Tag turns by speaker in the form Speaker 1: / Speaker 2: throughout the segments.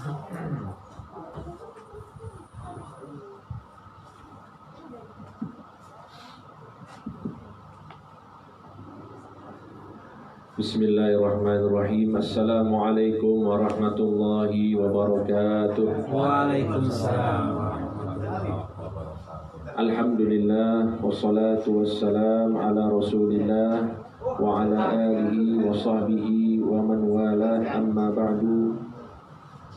Speaker 1: Bismillahirrahmanirrahim. Assalamualaikum warahmatullahi wabarakatuh.
Speaker 2: Waalaikumsalam.
Speaker 1: Alhamdulillah wassalatu wassalam ala Rasulillah wa ala alihi wa sahbihi wa man wala, amma ba'du.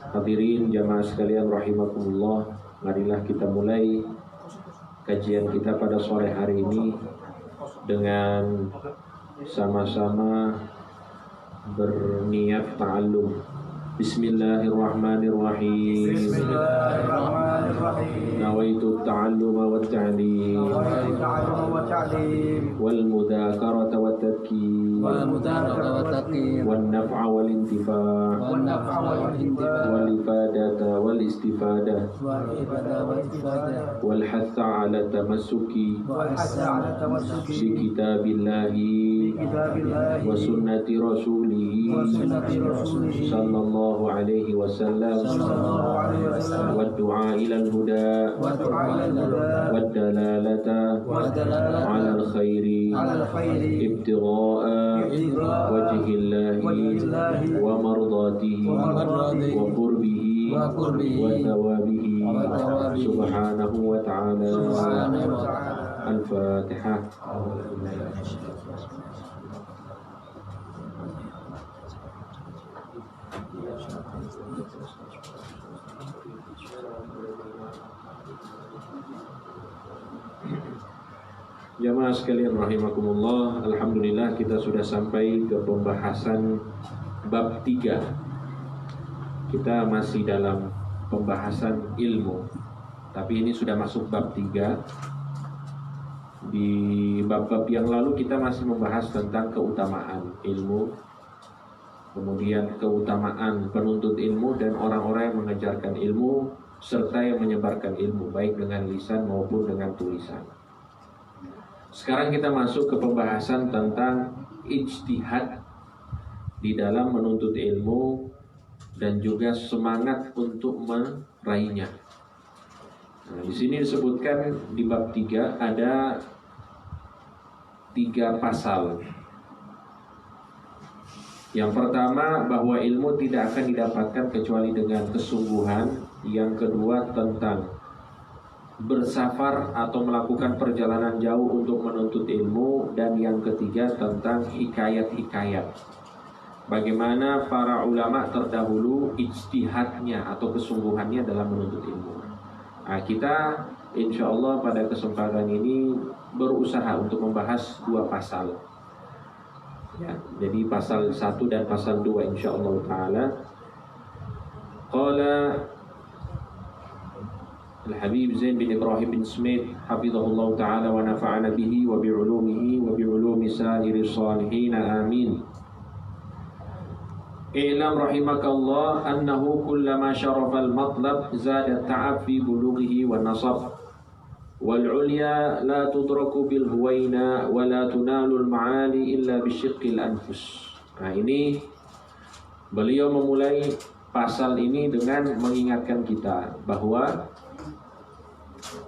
Speaker 1: Hadirin jamaah sekalian rahimakumullah, marilah kita mulai kajian kita pada sore hari ini dengan sama-sama berniat ta'allum. Bismillahirrahmanirrahim.
Speaker 2: Bismillahirrahmanirrahim.
Speaker 1: Nawaitu ta'alluma wa ta'lim wal mudzakarata wa tadhkir wal naf'a wal intifa' wal ifadata wal istifadah wal hatha ala tamassuki bi kitabillahi wa sunnati rasulih sallallahu alaihi wasallam wa du'a ila al-huda wa dalalata ala al-khairi ibtigha'a wajhillahi wa mardatihi wa qurbihi wa thawabihi subhanahu wa ta'ala. Al-Fatihah. Jamaah sekalian rahimakumullah, alhamdulillah kita sudah sampai ke pembahasan bab 3. Kita masih dalam pembahasan ilmu, tapi ini sudah masuk bab 3. Di bab-bab yang lalu kita masih membahas tentang keutamaan ilmu, kemudian keutamaan penuntut ilmu dan orang-orang yang mengajarkan ilmu serta yang menyebarkan ilmu baik dengan lisan maupun dengan tulisan. Sekarang kita masuk ke pembahasan tentang ijtihad di dalam menuntut ilmu dan juga semangat untuk meraihnya. Nah, di sini disebutkan di bab 3 ada 3 pasal. Yang pertama, bahwa ilmu tidak akan didapatkan kecuali dengan kesungguhan. Yang kedua, tentang bersafar atau melakukan perjalanan jauh untuk menuntut ilmu. Dan yang ketiga, tentang hikayat-hikayat, bagaimana para ulama terdahulu ijtihadnya atau kesungguhannya dalam menuntut ilmu. Nah, kita insya Allah pada kesempatan ini berusaha untuk membahas 2 pasal ya, jadi pasal 1 dan pasal 2 insya Allah ta'ala. Qala Al-Habib Zain bin Ibrahim bin Smith hafizahullah ta'ala wa nafa'ana bihi wa bi'ulumihi wa bi'ulumi sa'iri salihin, amin. I'lam rahimakallah annahu kullama syarafal matlab zada ta'ab fi bulughihi wa nasab wal ulya la tudraku bil huwaina wa la tunalul ma'ali illa bisyiqqil anfus. Nah, ini beliau memulai pasal ini dengan mengingatkan kita bahwa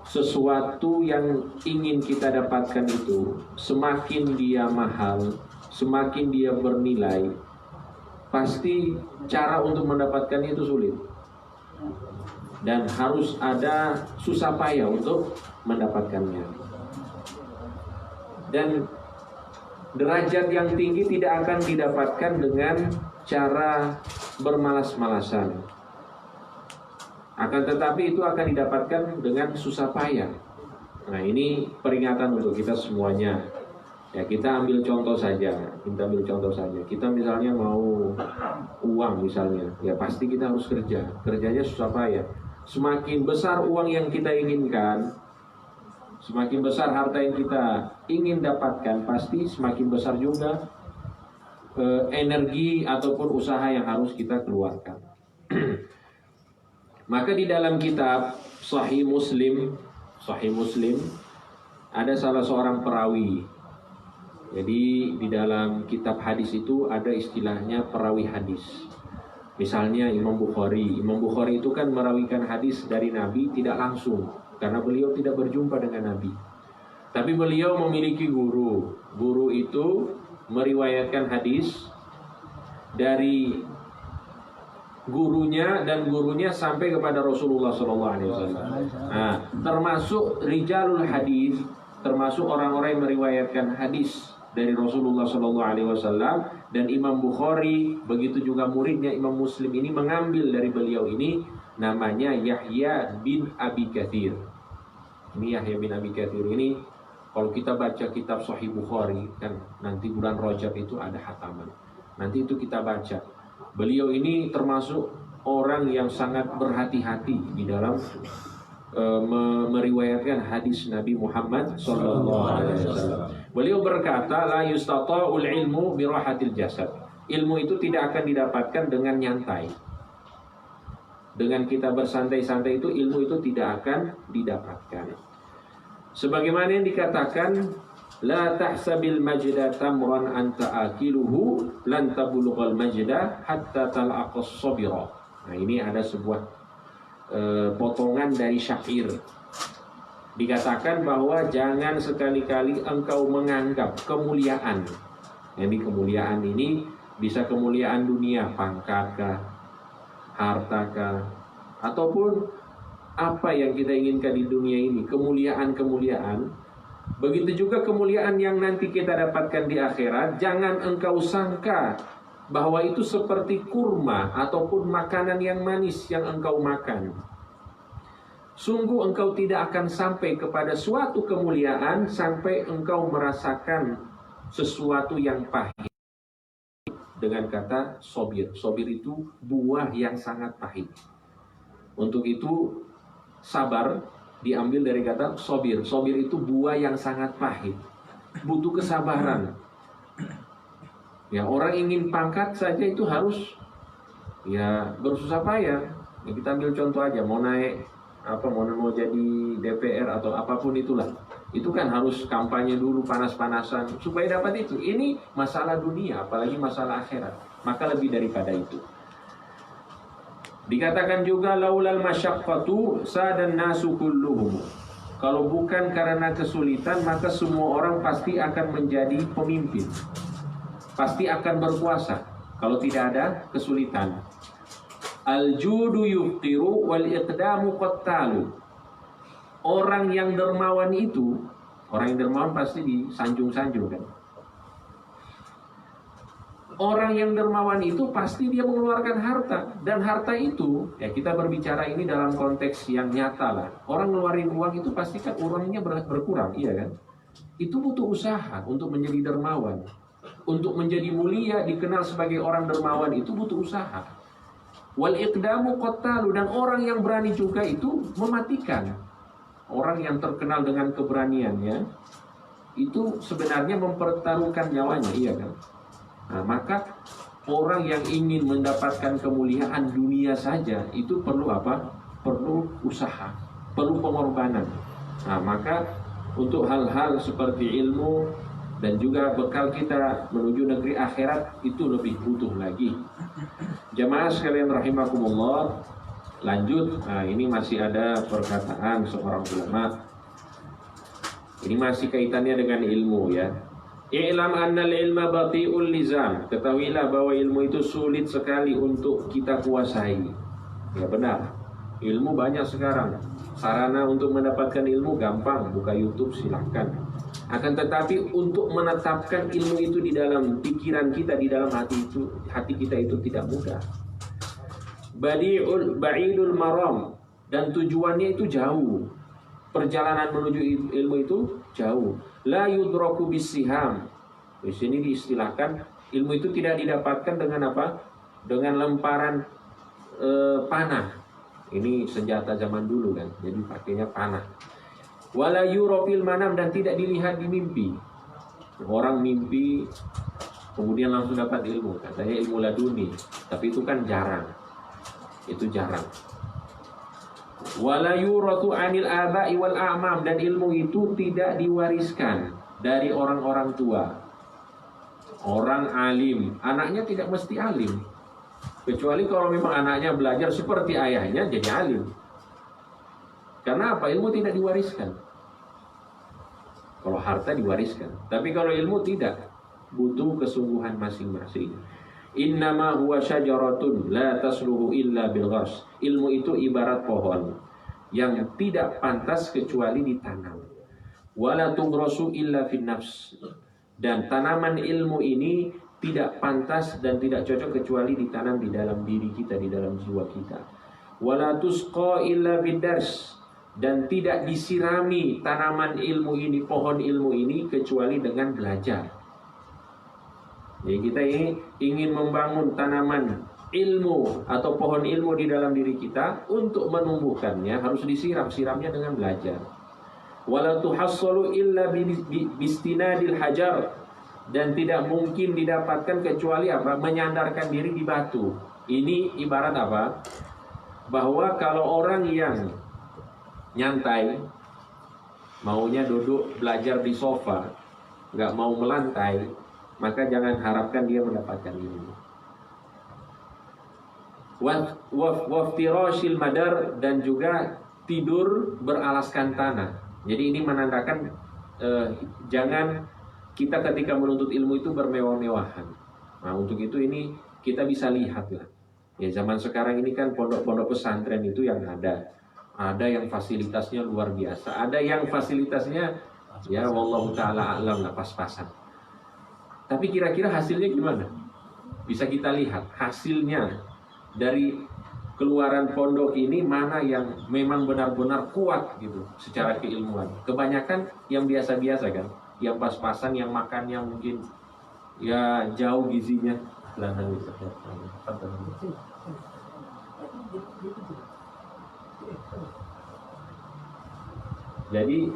Speaker 1: sesuatu yang ingin kita dapatkan itu semakin dia mahal, semakin dia bernilai, pasti cara untuk mendapatkannya itu sulit dan harus ada susah payah untuk mendapatkannya. Dan derajat yang tinggi tidak akan didapatkan dengan cara bermalas-malasan, akan tetapi itu akan didapatkan dengan susah payah. Nah, ini peringatan untuk kita semuanya. Ya, kita ambil contoh saja. Kita misalnya mau uang misalnya, ya pasti kita harus kerja. Kerjanya susah payah. Semakin besar uang yang kita inginkan, semakin besar harta yang kita ingin dapatkan, pasti semakin besar juga energi ataupun usaha yang harus kita keluarkan. Maka di dalam kitab Sahih Muslim ada salah seorang perawi. Jadi di dalam kitab hadis itu ada istilahnya perawi hadis. Misalnya Imam Bukhari. Imam Bukhari itu kan merawikan hadis dari Nabi tidak langsung, karena beliau tidak berjumpa dengan Nabi. Tapi beliau memiliki guru. Guru itu meriwayatkan hadis dari gurunya, dan gurunya sampai kepada Rasulullah SAW. Nah, termasuk rijalul hadis, termasuk orang-orang yang meriwayatkan hadis dari Rasulullah SAW, dan Imam Bukhari, begitu juga muridnya Imam Muslim ini mengambil dari beliau ini, namanya Yahya bin Abi Katsir. Ini Yahya bin Abi Katsir ini, kalau kita baca kitab Sahih Bukhari, kan nanti bulan Rajab itu ada khataman. Nanti itu kita baca. Beliau ini termasuk orang yang sangat berhati-hati di dalam meriwayatkan hadis Nabi Muhammad SAW. Beliau berkata, la yustata'ul ilmu birahatil jasad. Ilmu itu tidak akan didapatkan dengan nyantai. Dengan kita bersantai-santai itu, ilmu itu tidak akan didapatkan. Sebagaimana yang dikatakan, la tahsabil majda tamran anta akiluhu lan tablughal majda hatta talaqas sabira. Nah, ini ada sebuah potongan dari syair. Dikatakan bahwa jangan sekali-kali engkau menganggap kemuliaan. Jadi kemuliaan ini bisa kemuliaan dunia, pangkatkah, hartakah, ataupun apa yang kita inginkan di dunia ini, kemuliaan-kemuliaan. Begitu juga kemuliaan yang nanti kita dapatkan di akhirat, jangan engkau sangka bahwa itu seperti kurma ataupun makanan yang manis yang engkau makan. Sungguh engkau tidak akan sampai kepada suatu kemuliaan sampai engkau merasakan sesuatu yang pahit. Dengan kata sobir. Sobir itu buah yang sangat pahit. Untuk itu sabar diambil dari kata sobir. Sobir itu buah yang sangat pahit, butuh kesabaran. Ya, orang ingin pangkat saja itu harus ya bersusah payah. Ya, kita ambil contoh aja, mau naik mau jadi DPR atau apapun itulah. Itu kan harus kampanye dulu, panas-panasan supaya dapat itu. Ini masalah dunia, apalagi masalah akhirat. Maka lebih daripada itu. Dikatakan juga laulal masyaqqatu sadan nasu kulluhum. Kalau bukan karena kesulitan, maka semua orang pasti akan menjadi pemimpin. Pasti akan berkuasa kalau tidak ada kesulitan. Al-judu yuftiru wal iqdamu qattalu. Orang yang dermawan itu, orang yang dermawan pasti disanjung-sanjung kan. Orang yang dermawan itu pasti dia mengeluarkan harta. Dan harta itu, ya kita berbicara ini dalam konteks yang nyata lah. Orang ngeluarin uang itu pasti kan uangnya berkurang, iya kan? Itu butuh usaha untuk menjadi dermawan. Untuk menjadi mulia, dikenal sebagai orang dermawan itu butuh usaha. Wal iqdamu qattalu, dan orang yang berani juga itu mematikan. Orang yang terkenal dengan keberaniannya itu sebenarnya mempertaruhkan nyawanya, iya kan? Nah, maka orang yang ingin mendapatkan kemuliaan dunia saja itu perlu apa? Perlu usaha, perlu pengorbanan. Nah, maka untuk hal-hal seperti ilmu dan juga bekal kita menuju negeri akhirat itu lebih butuh lagi. Jamaah sekalian rahimakumullah, lanjut. Nah, ini masih ada perkataan seorang ulama. Ini masih kaitannya dengan ilmu ya. I'lam annal ilma bati'ul lizam. Ketahuilah bahwa ilmu itu sulit sekali untuk kita kuasai. Ya benar. Ilmu banyak sekarang. Sarana untuk mendapatkan ilmu gampang. Buka YouTube silahkan. Akan tetapi untuk menetapkan ilmu itu di dalam pikiran kita, di dalam hati kita itu tidak mudah. Ba'idul maram, dan tujuannya itu jauh. Perjalanan menuju ilmu itu jauh. La yudraku bisiham. Di sini diistilahkan ilmu itu tidak didapatkan dengan apa? Dengan lemparan panah. Ini senjata zaman dulu kan. Jadi pakainya panah. Wala yurafil manam, dan tidak dilihat di mimpi. Orang mimpi kemudian langsung dapat ilmu. Katanya ilmu laduni. Tapi itu kan jarang. Itu jarang. Wala yuratu anil aba'i wal a'mam, dan ilmu itu tidak diwariskan dari orang-orang tua. Orang alim, anaknya tidak mesti alim. Kecuali kalau memang anaknya belajar seperti ayahnya jadi alim. Karena apa? Ilmu tidak diwariskan. Kalau harta diwariskan, tapi kalau ilmu tidak, butuh kesungguhan masing-masing. Innama huwa syajaratun la tasluhu illa bil ghars. Ilmu itu ibarat pohon yang tidak pantas kecuali ditanam. Wala tughrasu illa fin nafs. Dan tanaman ilmu ini tidak pantas dan tidak cocok kecuali ditanam di dalam diri kita, di dalam jiwa kita. Wala tusqa illa bidars. Dan tidak disirami tanaman ilmu ini, pohon ilmu ini, kecuali dengan belajar. Jadi kita ini ingin membangun tanaman ilmu atau pohon ilmu di dalam diri kita. Untuk menumbuhkannya harus disiram, siramnya dengan belajar. Wala tuhassalu illa bistinadil hajar. Dan tidak mungkin didapatkan kecuali apa? Menyandarkan diri di batu. Ini ibarat apa? Bahwa kalau orang yang nyantai, maunya duduk belajar di sofa, nggak mau melantai, maka jangan harapkan dia mendapatkan ilmu. Waftirashil madar, dan juga tidur beralaskan tanah. Jadi ini menandakan jangan kita ketika menuntut ilmu itu bermewah-mewahan. Nah, untuk itu ini kita bisa lihat lah. Ya, zaman sekarang ini kan pondok-pondok pesantren itu yang ada yang fasilitasnya luar biasa, ada yang fasilitasnya ya wallahu taala alam lah, pas-pasan. Tapi kira-kira hasilnya gimana? Bisa kita lihat hasilnya dari keluaran pondok ini, mana yang memang benar-benar kuat gitu secara keilmuan. Kebanyakan yang biasa-biasa kan, yang pas-pasan, yang makannya mungkin ya jauh gizinya. Jadi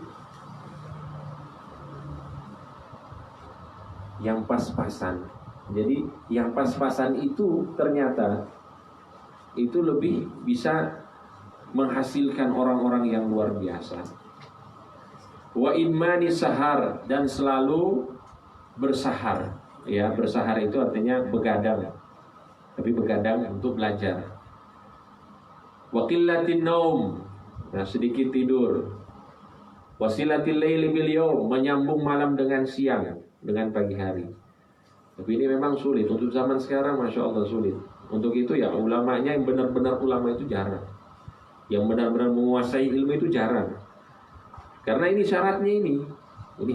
Speaker 1: yang pas-pasan. Jadi yang pas-pasan itu ternyata itu lebih bisa menghasilkan orang-orang yang luar biasa. Wa imani sahar, dan selalu bersahar. Ya, bersahar itu artinya begadang. Tapi begadang untuk belajar. Wa qillatin naum, nah sedikit tidur. Wasilatil laili bil yaum, menyambung malam dengan siang, dengan pagi hari. Tapi ini memang sulit untuk zaman sekarang, masya Allah sulit. Untuk itu ya ulamanya yang benar-benar ulama itu jarang. Yang benar-benar menguasai ilmu itu jarang. Karena ini syaratnya ini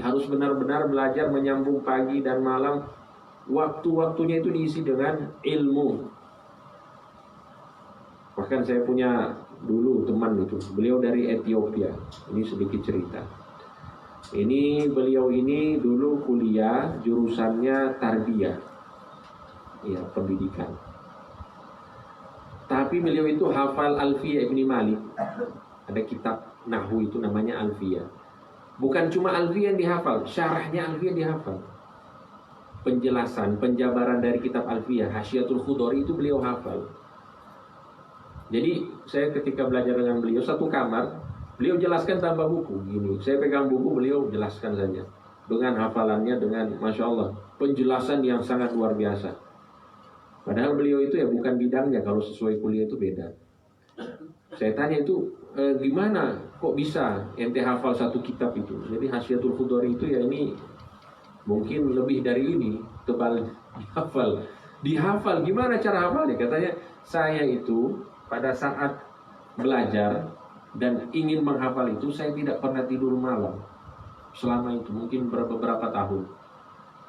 Speaker 1: harus benar-benar belajar menyambung pagi dan malam. Waktu-waktunya itu diisi dengan ilmu. Bahkan saya punya dulu teman itu, beliau dari Ethiopia. Ini sedikit cerita. Beliau ini dulu kuliah jurusannya tarbiyah, ya, pendidikan. Tapi beliau itu hafal Alfiyah Ibni Malik. Ada kitab Nahwu itu namanya Alfiyah. Bukan cuma Alfiyah yang dihafal, syarahnya Alfiyah dihafal. Penjelasan, penjabaran dari kitab Alfiyah, Hasyiatul Khudori itu beliau hafal. Jadi saya ketika belajar dengan beliau satu kamar, beliau jelaskan tanpa buku gini. Saya pegang buku, beliau jelaskan saja dengan hafalannya, dengan masya Allah penjelasan yang sangat luar biasa. Padahal beliau itu ya bukan bidangnya, kalau sesuai kuliah itu beda. Saya tanya itu gimana kok bisa ente hafal satu kitab itu? Jadi Hasyiatul Khudori itu ya ini mungkin lebih dari ini tebal dihafal. Gimana cara hafalnya? Katanya saya itu pada saat belajar dan ingin menghafal itu, saya tidak pernah tidur malam selama itu, mungkin beberapa tahun.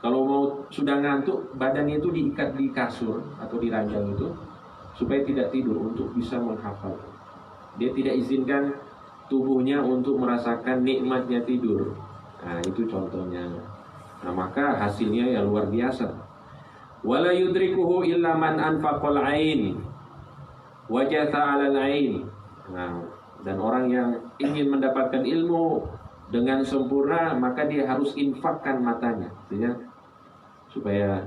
Speaker 1: Kalau mau sudah ngantuk, badannya itu diikat di kasur atau di ranjang itu supaya tidak tidur untuk bisa menghafal. Dia tidak izinkan tubuhnya untuk merasakan nikmatnya tidur. Nah, itu contohnya. Nah, maka hasilnya ya luar biasa. Wala yudrikuhu illa man anfaqal ain wajata 'alal ain. Nah, dan orang yang ingin mendapatkan ilmu dengan sempurna, maka dia harus infakkan matanya, artinya supaya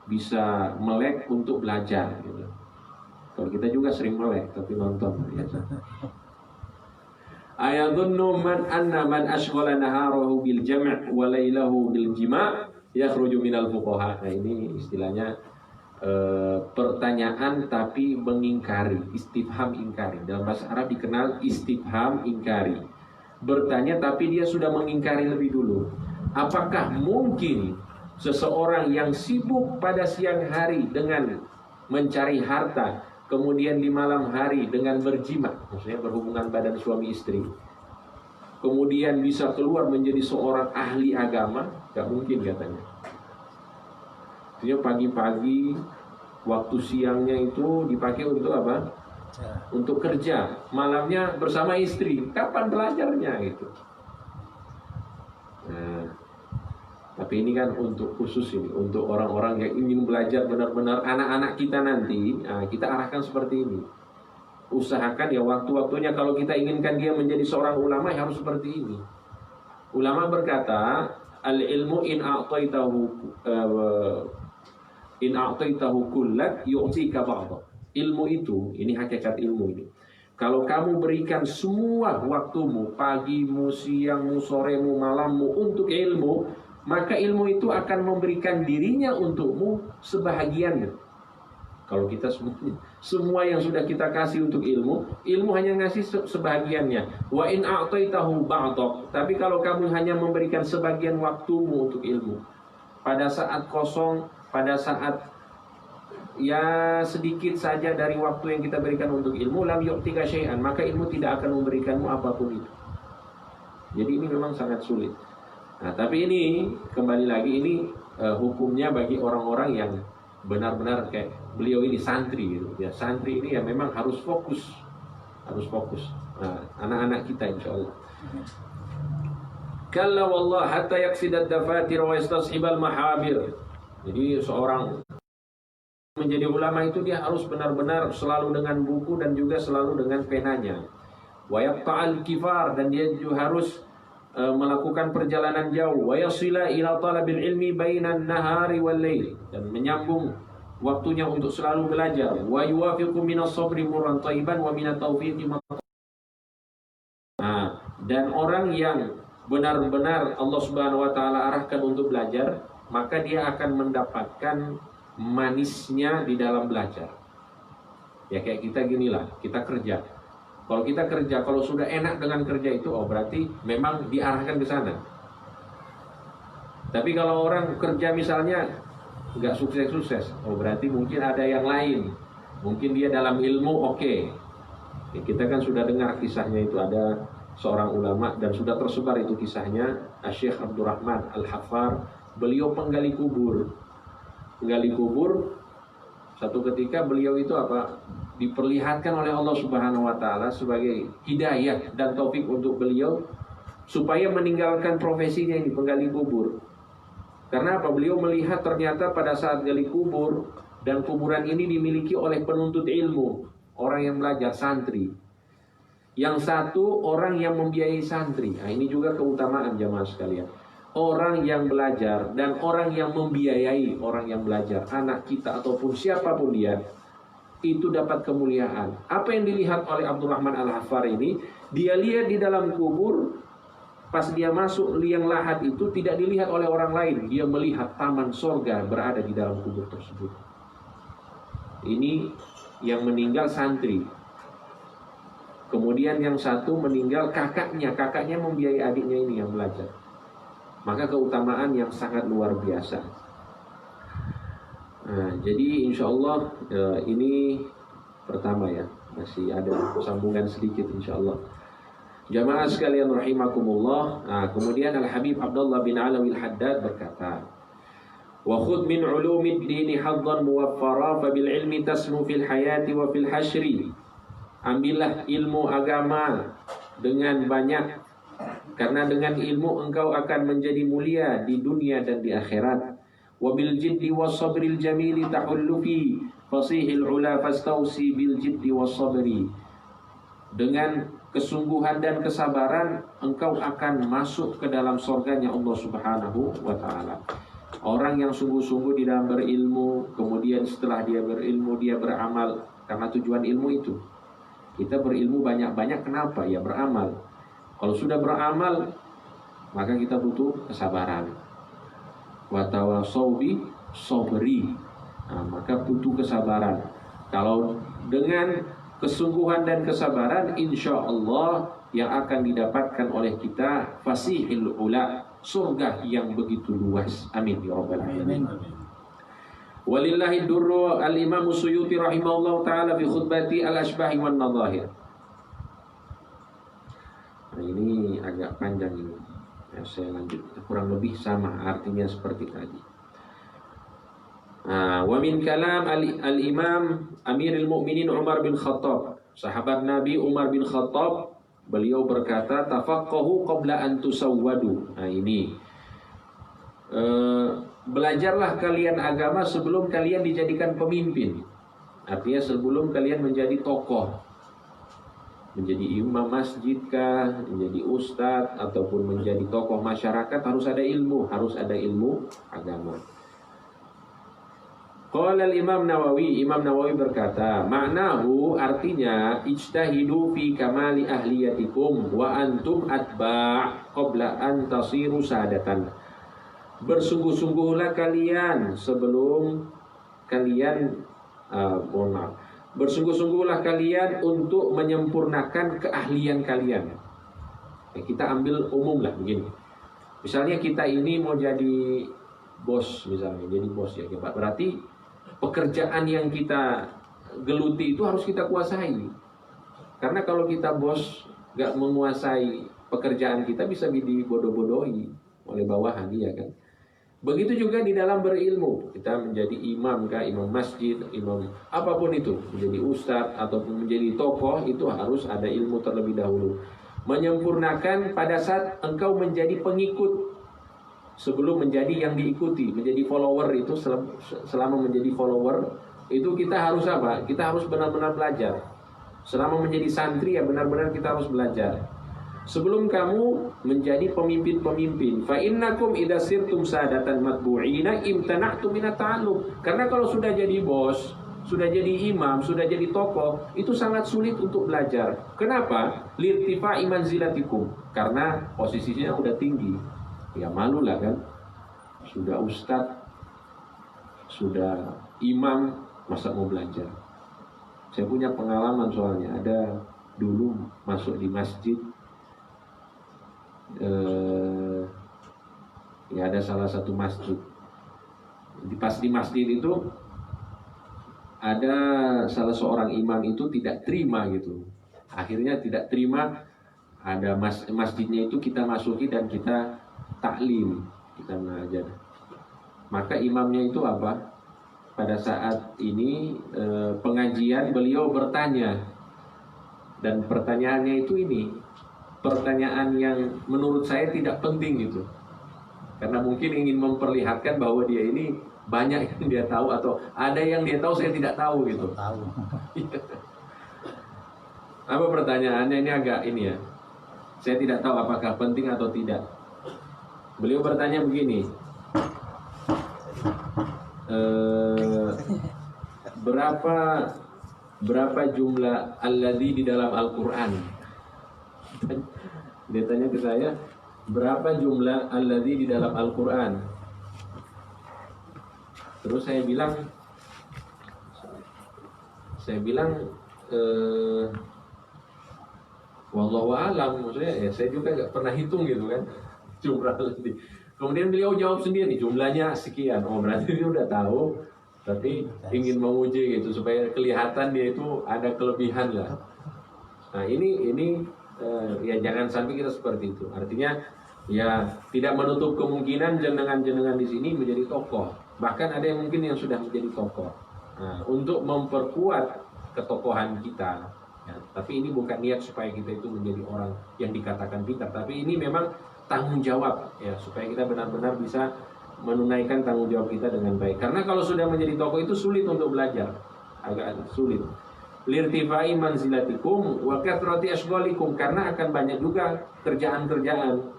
Speaker 1: bisa melek untuk belajar gitu. Kalau kita juga sering melek tapi nonton biasa. Ayadhunnu man anna man ashghala naharahu bil jam' wa lailahu bil jima' yakhruju minal fuqaha. Nah, ini istilahnya pertanyaan tapi mengingkari, istifham ingkari. Dalam bahasa Arab dikenal istifham ingkari. Bertanya tapi dia sudah mengingkari lebih dulu. Apakah mungkin seseorang yang sibuk pada siang hari dengan mencari harta, kemudian di malam hari dengan berjima, maksudnya berhubungan badan suami istri, kemudian bisa keluar menjadi seorang ahli agama? Gak mungkin katanya. Artinya pagi-pagi waktu siangnya itu dipakai untuk apa? Untuk kerja. Malamnya bersama istri. Kapan belajarnya gitu? Nah, tapi ini kan untuk khusus ini, untuk orang-orang yang ingin belajar benar-benar, anak-anak kita nanti, kita arahkan seperti ini. Usahakan ya waktu-waktunya kalau kita inginkan dia menjadi seorang ulama ya harus seperti ini. Ulama berkata, al-ilmu in a'taitahu kullak yu'tika ba'dah. Ilmu itu, ini hakikat ilmu ini. Kalau kamu berikan semua waktumu, pagimu, siangmu, soremu, malammu untuk ilmu, maka ilmu itu akan memberikan dirinya untukmu sebahagiannya. Kalau kita semua yang sudah kita kasih untuk ilmu, ilmu hanya ngasih sebahagiannya. Wa in a'taitahu ba'dah. Tapi kalau kamu hanya memberikan sebagian waktumu untuk ilmu, pada saat kosong, pada saat ya sedikit saja dari waktu yang kita berikan untuk ilmu, lam yu'tika syai'an, maka ilmu tidak akan memberikanmu apapun itu. Jadi ini memang sangat sulit. Nah, tapi ini kembali lagi ini hukumnya bagi orang-orang yang benar-benar kayak beliau ini santri gitu. Ya, santri ini ya memang harus fokus. Harus fokus. Nah, anak-anak kita insyaallah. Kalla wallah hatta yaqsidad dafatir wa yastashibal mahabir. Jadi seorang menjadi ulama itu dia harus benar-benar selalu dengan buku dan juga selalu dengan penanya. Wa yaqta'al kifar, dan dia juga harus melakukan perjalanan jauh. Wa yasila ila talabil ilmi bainan nahari wal lail, dan menyambung waktunya untuk selalu belajar. Wa yuwafiqu minas sabri murran thayyiban wa minat taufiqi. Dan orang yang benar-benar Allah Subhanahu wa taala arahkan untuk belajar, maka dia akan mendapatkan manisnya di dalam belajar. Ya kayak kita ginilah, kita kerja. Kalau kita kerja, kalau sudah enak dengan kerja itu, oh berarti memang diarahkan ke sana. Tapi kalau orang kerja misalnya nggak sukses-sukses, oh berarti mungkin ada yang lain. Mungkin dia dalam ilmu oke. Ya, kita kan sudah dengar kisahnya itu, ada seorang ulama dan sudah tersebar itu kisahnya, Syekh Abdurrahman Al-Hafar. Beliau penggali kubur. Penggali kubur, satu ketika beliau itu apa? Diperlihatkan oleh Allah Subhanahu wa taala sebagai hidayah dan taufik untuk beliau supaya meninggalkan profesinya ini penggali kubur. Karena apa? Beliau melihat ternyata pada saat gali kubur, dan kuburan ini dimiliki oleh penuntut ilmu, orang yang belajar, santri. Yang satu orang yang membiayai santri. Nah, ini juga keutamaan jamaah sekalian. Orang yang belajar dan orang yang membiayai orang yang belajar, anak kita ataupun siapapun dia, itu dapat kemuliaan. Apa yang dilihat oleh Abdurrahman Al-Hafar ini, dia lihat di dalam kubur, pas dia masuk liang lahat itu tidak dilihat oleh orang lain. Dia melihat taman sorga berada di dalam kubur tersebut. Ini yang meninggal santri. Kemudian yang satu meninggal kakaknya membiayai adiknya ini yang belajar. Maka keutamaan yang sangat luar biasa. Nah, jadi insya Allah ini pertama ya, masih ada sambungan sedikit insya Allah. Jamaah sekalian rahimakumullah. Nah, kemudian Al-Habib Abdullah bin Alawi Al-Haddad berkata, wa khudh min ulumid dini haddan muwaffara fa bil ilmi tasnu fil hayati wa fil hashri. Ambillah ilmu agama dengan banyak, karena dengan ilmu engkau akan menjadi mulia di dunia dan di akhirat. Wa bil jiddi was sabril jamili tahullu fi fasihil ula fastausi bil jiddi was sabri. Dengan kesungguhan dan kesabaran engkau akan masuk ke dalam surganya Allah Subhanahu wa taala. Orang yang sungguh-sungguh di dalam berilmu, kemudian setelah dia berilmu dia beramal, karena tujuan ilmu itu. Kita berilmu banyak-banyak kenapa? Ya beramal. Kalau sudah beramal, maka kita butuh kesabaran. Wa tawassaw bis sabri. Maka butuh kesabaran. Kalau dengan kesungguhan dan kesabaran, insya Allah yang akan didapatkan oleh kita fasihil ula, surga yang begitu luas. Amin ya rabbal alamin. Walillahi durru al-Imam Suyuti rahimahullah ta'ala fi khutbati al-ashbahi wan nadahir. Nah, ini agak panjang ini. Ya, saya lanjut. Kurang lebih sama artinya seperti tadi. Wa min kalam al-Imam Amirul Mukminin Umar bin Khattab. Sahabat Nabi Umar bin Khattab, beliau berkata, tafaqqahu qabla an tusawwadu. Nah, ini belajarlah kalian agama sebelum kalian dijadikan pemimpin. Artinya sebelum kalian menjadi tokoh, menjadi imam masjid kah, menjadi ustadz, ataupun menjadi tokoh masyarakat, harus ada ilmu agama. Qala al-Imam Nawawi, Imam Nawawi berkata, maknahu artinya ijtahidu fi kamali ahliyatikum wa antum atba' qabla an tasiru sadatan. Bersungguh-sungguhlah kalian sebelum kalian bersungguh-sungguhlah kalian untuk menyempurnakan keahlian kalian. Kita ambil umum lah begini. Misalnya kita ini mau jadi bos, misalnya jadi bos ya, Pak. Berarti pekerjaan yang kita geluti itu harus kita kuasai. Karena kalau kita bos gak menguasai pekerjaan kita, bisa dibodoh-bodohi oleh bawahan dia kan. Begitu juga di dalam berilmu, kita menjadi imam kah, imam masjid, imam apapun itu, menjadi ustadz ataupun menjadi tokoh, itu harus ada ilmu terlebih dahulu. Menyempurnakan pada saat engkau menjadi pengikut sebelum menjadi yang diikuti, menjadi follower itu selama menjadi follower itu kita harus apa? Kita harus benar-benar belajar. Selama menjadi santri ya benar-benar kita harus belajar. Sebelum kamu menjadi pemimpin-pemimpin, fa innakum idza sirtum sadatan matbu'ina imtana'tum minat ta'allum. Karena kalau sudah jadi bos, sudah jadi imam, sudah jadi tokoh, itu sangat sulit untuk belajar. Kenapa? Lirtifa'i manzilatikum. Karena posisinya udah tinggi. Ya malulah kan. Sudah ustadz, sudah imam, masa mau belajar. Saya punya pengalaman soalnya, ada dulu masuk di masjid. Ya ada salah satu masjid. Pas di masjid itu ada salah seorang imam itu tidak terima gitu. Akhirnya tidak terima, ada masjidnya itu kita masuki dan kita taklim, kita mengajar. Maka imamnya itu apa? Pada saat ini pengajian beliau bertanya, dan pertanyaannya itu ini pertanyaan yang menurut saya tidak penting gitu. Karena mungkin ingin memperlihatkan bahwa dia ini banyak yang dia tahu, atau ada yang dia tahu saya tidak tahu gitu. Tahu. Apa pertanyaannya ini agak ini ya. Saya tidak tahu apakah penting atau tidak. Beliau bertanya begini. Berapa jumlah alladzi di dalam Al-Qur'an? Dia tanya ke saya, berapa jumlah alladzi di dalam Al-Qur'an? Terus saya bilang wallahu a'lam, maksudnya ya saya juga nggak pernah hitung gitu kan jumlah alladzi. Kemudian beliau jawab sendiri, jumlahnya sekian. Oh berarti dia udah tahu, tapi ingin menguji gitu supaya kelihatan dia itu ada kelebihan lah. Nah ini ya jangan sampai kita seperti itu. Artinya ya tidak menutup kemungkinan jenengan-jenengan di sini menjadi tokoh. Bahkan ada yang mungkin yang sudah menjadi tokoh. Nah, untuk memperkuat ketokohan kita. Ya, tapi ini bukan niat supaya kita itu menjadi orang yang dikatakan pintar. Tapi ini memang tanggung jawab ya, supaya kita benar-benar bisa menunaikan tanggung jawab kita dengan baik. Karena kalau sudah menjadi tokoh itu sulit untuk belajar, agak sulit. Lirtifai manzilatikum wa kathrati ashghalikum, karena akan banyak juga kerjaan-kerjaan.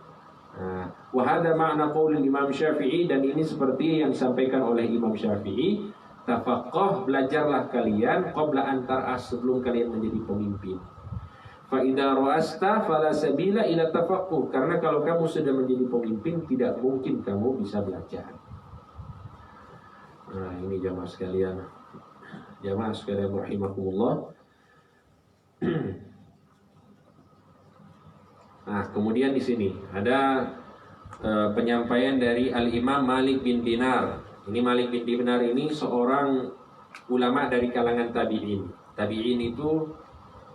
Speaker 1: Wa hadha ma'na qaulil Imam Syafi'i, dan ini seperti yang disampaikan oleh Imam Syafi'i, tafaqqah, belajarlah kalian qabla an tar'as, sebelum kalian menjadi pemimpin. Fa idza ra'asta fala sabila ila tafaqquh, karena kalau kamu sudah menjadi pemimpin tidak mungkin kamu bisa belajar. Nah, ini jamaah sekalian rahimakumullah. Nah, kemudian di sini ada penyampaian dari Al-Imam Malik bin Dinar. Ini Malik bin Dinar ini seorang ulama dari kalangan tabi'in. Tabi'in itu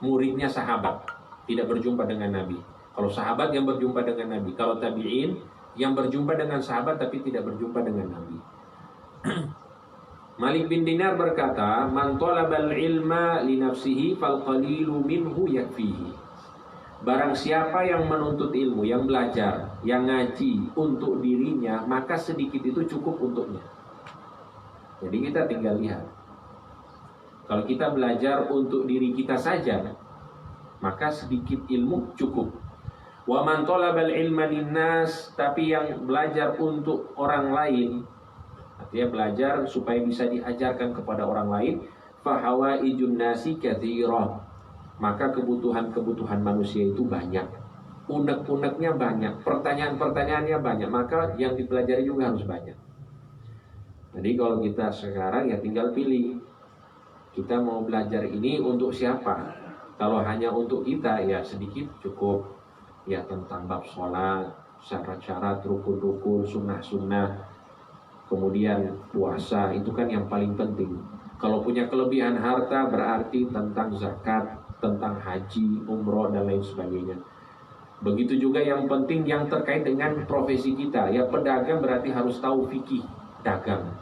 Speaker 1: muridnya sahabat, tidak berjumpa dengan Nabi. Kalau sahabat yang berjumpa dengan Nabi, kalau tabi'in yang berjumpa dengan sahabat tapi tidak berjumpa dengan Nabi. Malik bin Dinar berkata, "Man talabal ilma li nafsihi fal qalilu minhu yakfihi." Barang siapa yang menuntut ilmu, yang belajar, yang ngaji untuk dirinya, maka sedikit itu cukup untuknya. Jadi kita tinggal lihat. Kalau kita belajar untuk diri kita saja, maka sedikit ilmu cukup. Wa man talabal ilma linnas, tapi yang belajar untuk orang lain, artinya belajar supaya bisa diajarkan kepada orang lain, fa hawaijun nasi katsirah. Maka kebutuhan-kebutuhan manusia itu banyak, unek-uneknya banyak, pertanyaan-pertanyaannya banyak, maka yang dipelajari juga harus banyak. Jadi kalau kita sekarang ya tinggal pilih, kita mau belajar ini untuk siapa. Kalau hanya untuk kita ya sedikit cukup, ya tentang bab sholat, syarat-syarat, rukun-rukun, sunnah-sunnah, kemudian puasa, itu kan yang paling penting. Kalau punya kelebihan harta berarti tentang zakat, tentang haji, umroh, dan lain sebagainya. Begitu juga yang penting yang terkait dengan profesi kita. Ya pedagang berarti harus tahu fikih dagang.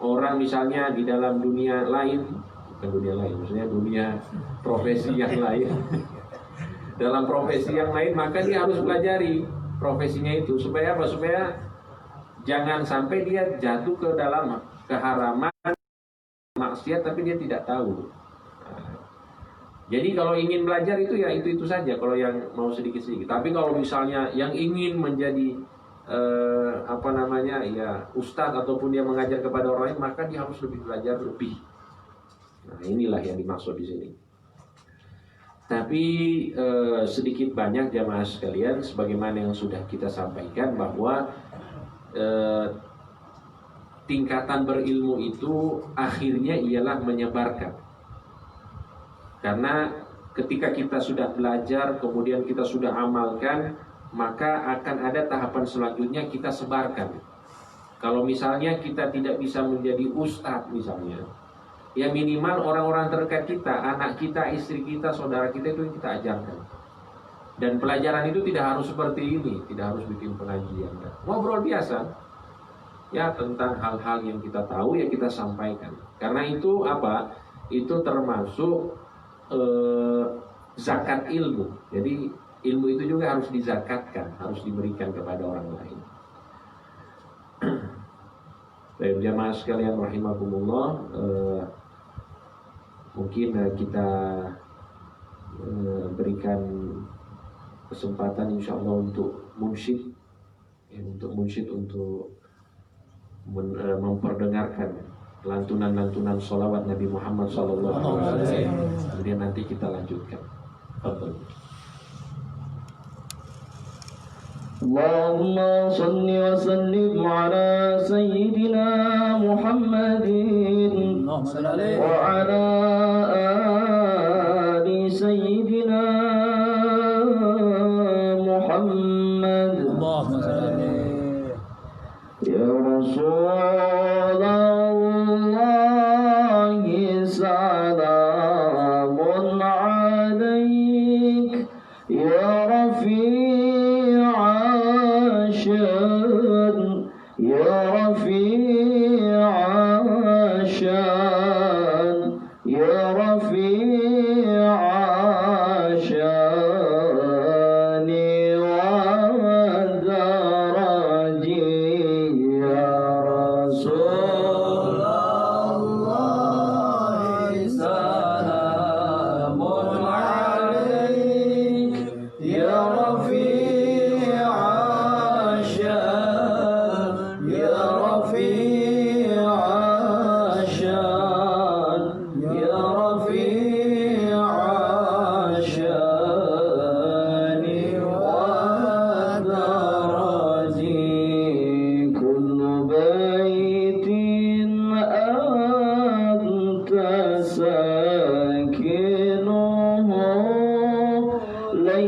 Speaker 1: Orang misalnya di dalam dunia lain, bukan dunia lain, maksudnya dunia profesi yang lain. Dalam profesi yang lain maka dia harus pelajari profesinya itu. Supaya apa? Supaya jangan sampai dia jatuh ke dalam keharaman, maksiat tapi dia tidak tahu. Jadi kalau ingin belajar itu ya itu saja kalau yang mau sedikit-sedikit. Tapi kalau misalnya yang ingin menjadi ya ustadz ataupun dia mengajar kepada orang lain, maka dia harus lebih belajar lebih. Nah, inilah yang dimaksud di sini. Tapi sedikit banyak jamaah sekalian, sebagaimana yang sudah kita sampaikan bahwa tingkatan berilmu itu akhirnya ialah menyebarkan. Karena ketika kita sudah belajar, kemudian kita sudah amalkan, maka akan ada tahapan selanjutnya kita sebarkan. Kalau misalnya kita tidak bisa menjadi ustadz misalnya, ya minimal orang-orang terdekat kita, anak kita, istri kita, saudara kita itu kita ajarkan. Dan pelajaran itu tidak harus seperti ini, tidak harus bikin pengajian. Ngobrol biasa, ya tentang hal-hal yang kita tahu ya kita sampaikan. Karena itu apa? Itu termasuk zakat ilmu. Jadi ilmu itu juga harus dizakatkan, harus diberikan kepada orang lain. Baik jamaah sekalian rahimakumullah, mungkin kita berikan kesempatan insyaallah untuk munsyid, untuk memperdengarkan lantunan-lantunan sholawat Nabi Muhammad SAW. Kemudian nanti kita lanjutkan.
Speaker 2: Allahumma salli wa sallim ala sayyidina Muhammadin wa ala ali sayyidina Muhammad. Allahumma salli ya Rasulullah. رفيع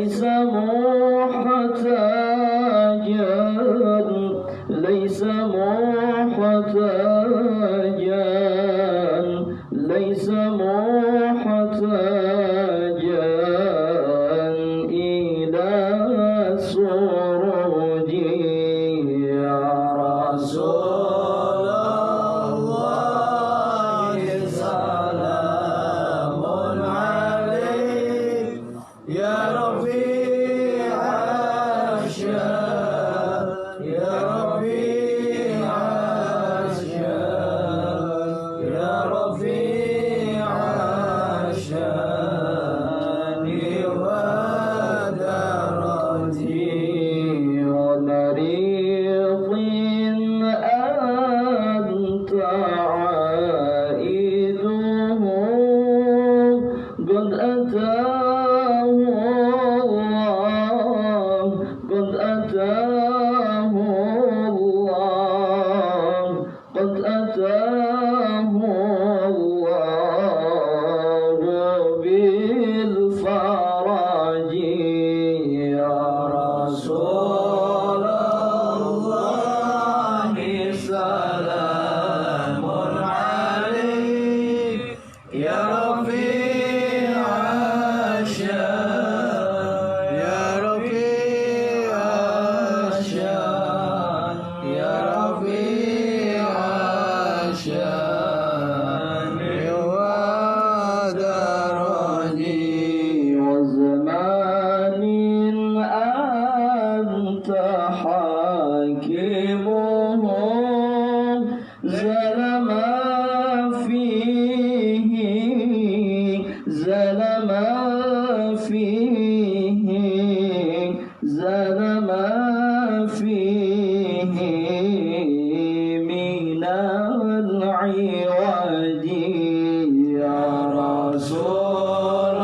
Speaker 2: ليس محتاجا ليس محتاجا ليس محتاجا إلى سرج يا رسول الله سلام عليك يا رفيع الشان يا رفيع الشان يا رفيع الشان ودرجي ومريض أنت عائده قد أتاه الله قد أتاه الله قد أتاه الله بالفرج يا رسول الله سلام عليك يا رفيع الشان يا رفيع الشان يا رفيع الشان ودرجي وزمان أنت حاكمه زلم فيه زلم فيه زلم فيه من العوج يا رسول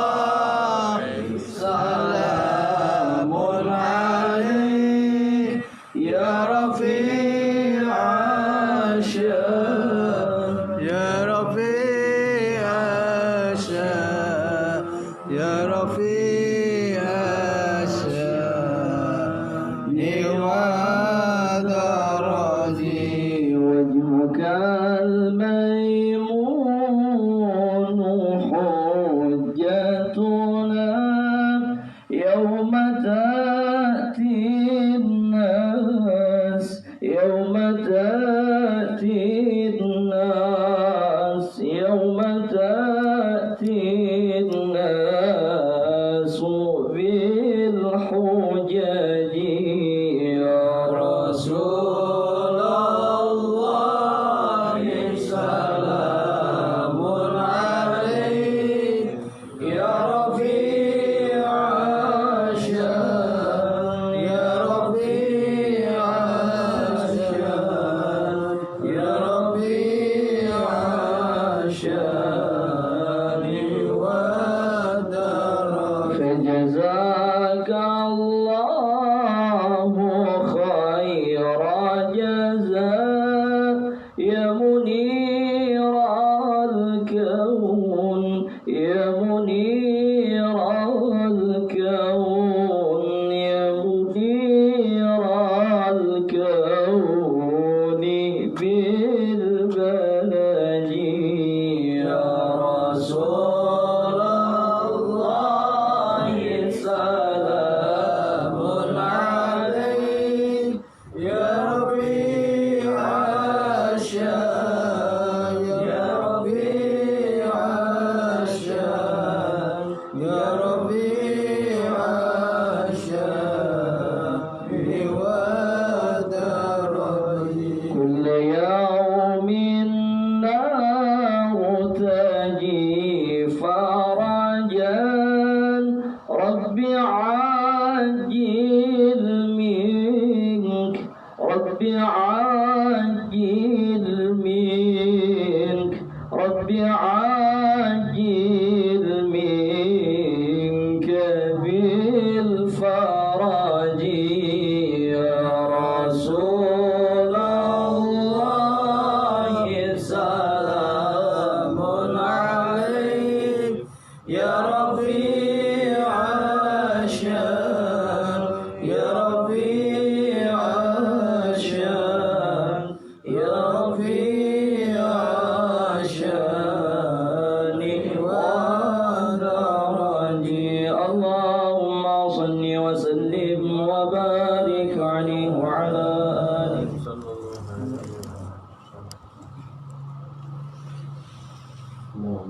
Speaker 2: الله سلام عليك يا رفيع الشان يا رفيع الشان يا رفيع الشان ودرجي وجهك الميمون حجتنا يوم تأتي الناس يوم تأتي الناس يوم تأتي الناس بالحجج يا رسول الله سلام عليك يا رفيع الشان يا رفيع الشان يا رفيع الشان والدرج فجزاك الله خير جزاء يا منير الكون يا منير الكون يا منير الكون بالبلد يا رسول الله سلام عليك يا رفيع الشان يا رفيع الشان يا رفيع الشان ودرجي كل يوم النار تجيف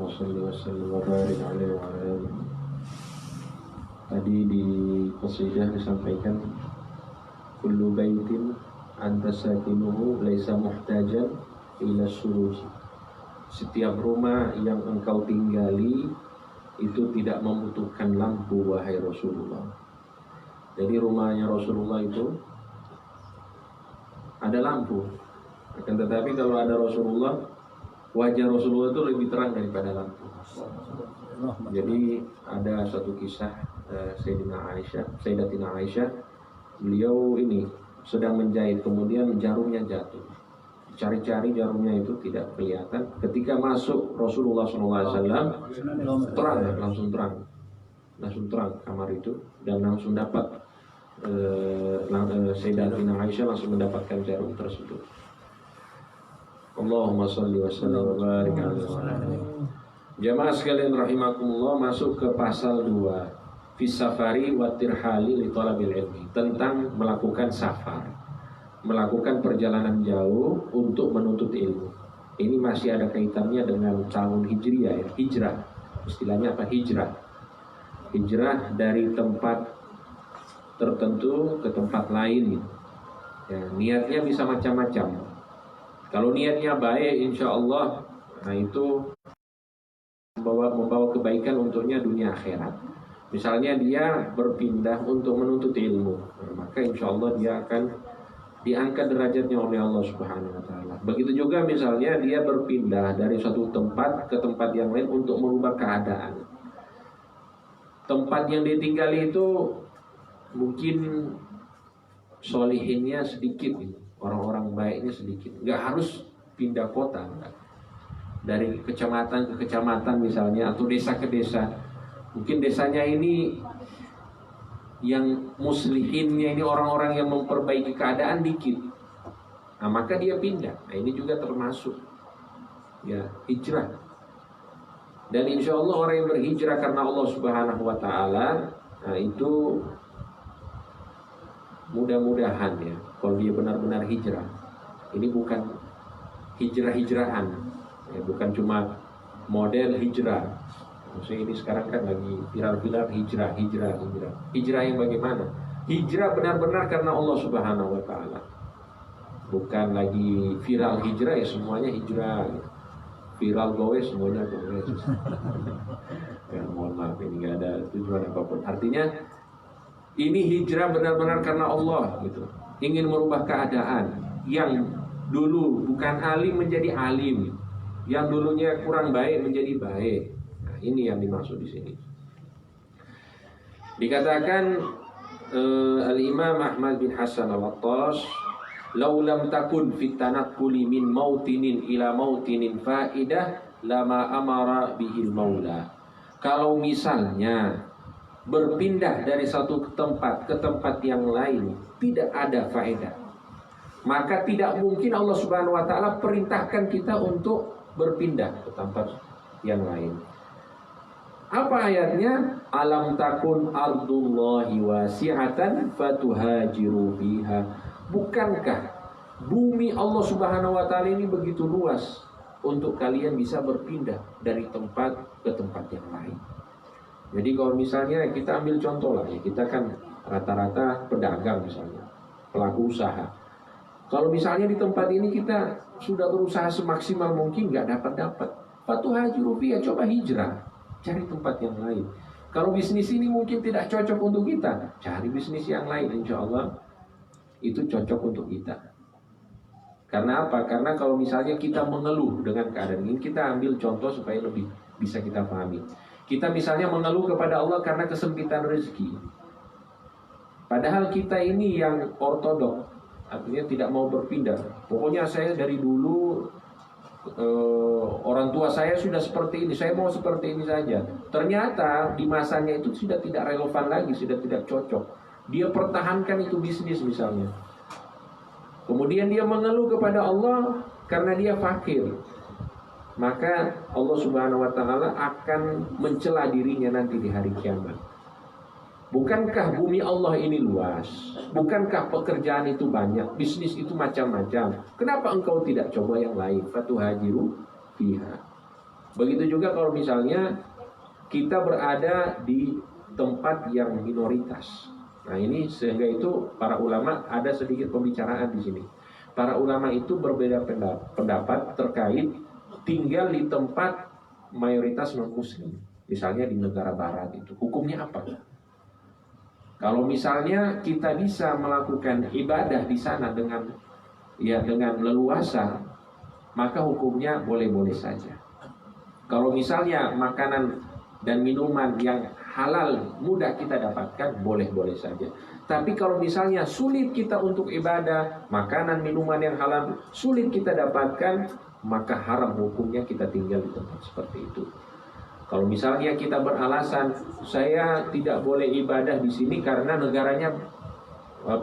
Speaker 1: shalli wa sallim wa barik alaihi wa ala alihi. Tadi di qasidah disampaikan kullu baitin anta sakinuhu laisa muhtajan ila suruj. Setiap rumah yang engkau tinggali itu tidak membutuhkan lampu, wahai Rasulullah. Jadi rumahnya Rasulullah itu ada lampu. Akan tetapi kalau ada Rasulullah, wajah Rasulullah itu lebih terang daripada lampu. Jadi ada satu kisah Sayyidatina Aisyah, beliau ini sedang menjahit, kemudian jarumnya jatuh. Cari-cari jarumnya itu tidak kelihatan. Ketika masuk Rasulullah SAW, terang, langsung terang kamar itu, dan langsung dapat Sayyidatina Aisyah langsung mendapatkan jarum tersebut. Allahumma shalli wa sallim wa barik alaihi. Jamaah sekalian rahimakumullah, masuk ke pasal 2 fi safari wa tirhali li talabil ilmi, tentang melakukan safar, melakukan perjalanan jauh untuk menuntut ilmu. Ini masih ada kaitannya dengan tahun hijriyah ya, hijrah. Istilahnya apa? Hijrah dari tempat tertentu ke tempat lain. Ya, niatnya bisa macam-macam. Kalau niatnya baik, insya Allah, nah itu membawa kebaikan untuknya dunia akhirat. Misalnya dia berpindah untuk menuntut ilmu, maka insya Allah dia akan diangkat derajatnya oleh Allah Subhanahu Wa Taala. Begitu juga misalnya dia berpindah dari suatu tempat ke tempat yang lain untuk merubah keadaan. Tempat yang ditinggali itu mungkin solihinnya sedikit, orang-orang baiknya sedikit. Nggak harus pindah kota, enggak. Dari kecamatan ke kecamatan misalnya, atau desa ke desa. Mungkin desanya ini yang muslihinnya ini orang-orang yang memperbaiki keadaan dikit. Nah, maka dia pindah. Nah, ini juga termasuk ya hijrah. Dan insya Allah orang yang berhijrah karena Allah Subhanahu Wa Taala, nah itu mudah-mudahan ya, kalau dia benar-benar hijrah, ini bukan hijrah-hijrahan, ya, bukan cuma model hijrah. Maksudnya ini sekarang kan lagi viral-viral hijrah. Hijrah yang bagaimana? Hijrah benar-benar karena Allah Subhanahu Wa Taala. Bukan lagi viral hijrah ya semuanya hijrah. Viral goes semuanya goes. Ya, mohon maaf, ini nggak ada tujuan apapun. Artinya ini hijrah benar-benar karena Allah gitu. Ingin merubah keadaan yang dulu bukan alim menjadi alim, yang dulunya kurang baik menjadi baik. Nah, ini yang dimaksud di sini. Dikatakan Al-Imam Ahmad bin Hasan Al-Attas, "Lau lam takun fit tanaqquli min mautinin ila mautinin faidah lama amara bihil maula." Kalau misalnya berpindah dari satu tempat ke tempat yang lain tidak ada faedah, maka tidak mungkin Allah Subhanahu Wa Taala perintahkan kita untuk berpindah ke tempat yang lain. Apa ayatnya? Alam takun ardullahi wasi'atan fatuhajiru fiha. Bukankah bumi Allah Subhanahu Wa Taala ini begitu luas untuk kalian bisa berpindah dari tempat ke tempat yang lain? Jadi kalau misalnya kita ambil contoh lah ya, kita kan rata-rata pedagang misalnya, pelaku usaha. Kalau misalnya di tempat ini kita sudah berusaha semaksimal mungkin nggak dapat, fatuhajiru fiha, coba hijrah, cari tempat yang lain. Kalau bisnis ini mungkin tidak cocok untuk kita, cari bisnis yang lain, insya Allah itu cocok untuk kita. Karena apa? Karena kalau misalnya kita mengeluh dengan keadaan ini, kita ambil contoh supaya lebih bisa kita pahami. Kita misalnya mengeluh kepada Allah karena kesempitan rezeki. Padahal kita ini yang ortodok, artinya tidak mau berpindah. Pokoknya saya dari dulu orang tua saya sudah seperti ini, saya mau seperti ini saja. Ternyata di masanya itu sudah tidak relevan lagi, sudah tidak cocok. Dia pertahankan itu bisnis misalnya. Kemudian dia mengeluh kepada Allah karena dia fakir. Maka Allah Subhanahu Wa Taala akan mencela dirinya nanti di hari kiamat. Bukankah bumi Allah ini luas? Bukankah pekerjaan itu banyak? Bisnis itu macam-macam. Kenapa engkau tidak coba yang lain? Fatuhajiru fiha. Begitu juga kalau misalnya kita berada di tempat yang minoritas. Nah ini sehingga itu para ulama ada sedikit pembicaraan di sini. Para ulama itu berbeda pendapat terkait tinggal di tempat mayoritas non-muslim. Misalnya di negara barat itu hukumnya apa? Kalau misalnya kita bisa melakukan ibadah di sana dengan leluasa, maka hukumnya boleh-boleh saja. Kalau misalnya makanan dan minuman yang halal mudah kita dapatkan, boleh-boleh saja. Tapi kalau misalnya sulit kita untuk ibadah, makanan minuman yang halal sulit kita dapatkan, maka haram hukumnya kita tinggal di tempat seperti itu. Kalau misalnya kita beralasan saya tidak boleh ibadah di sini karena negaranya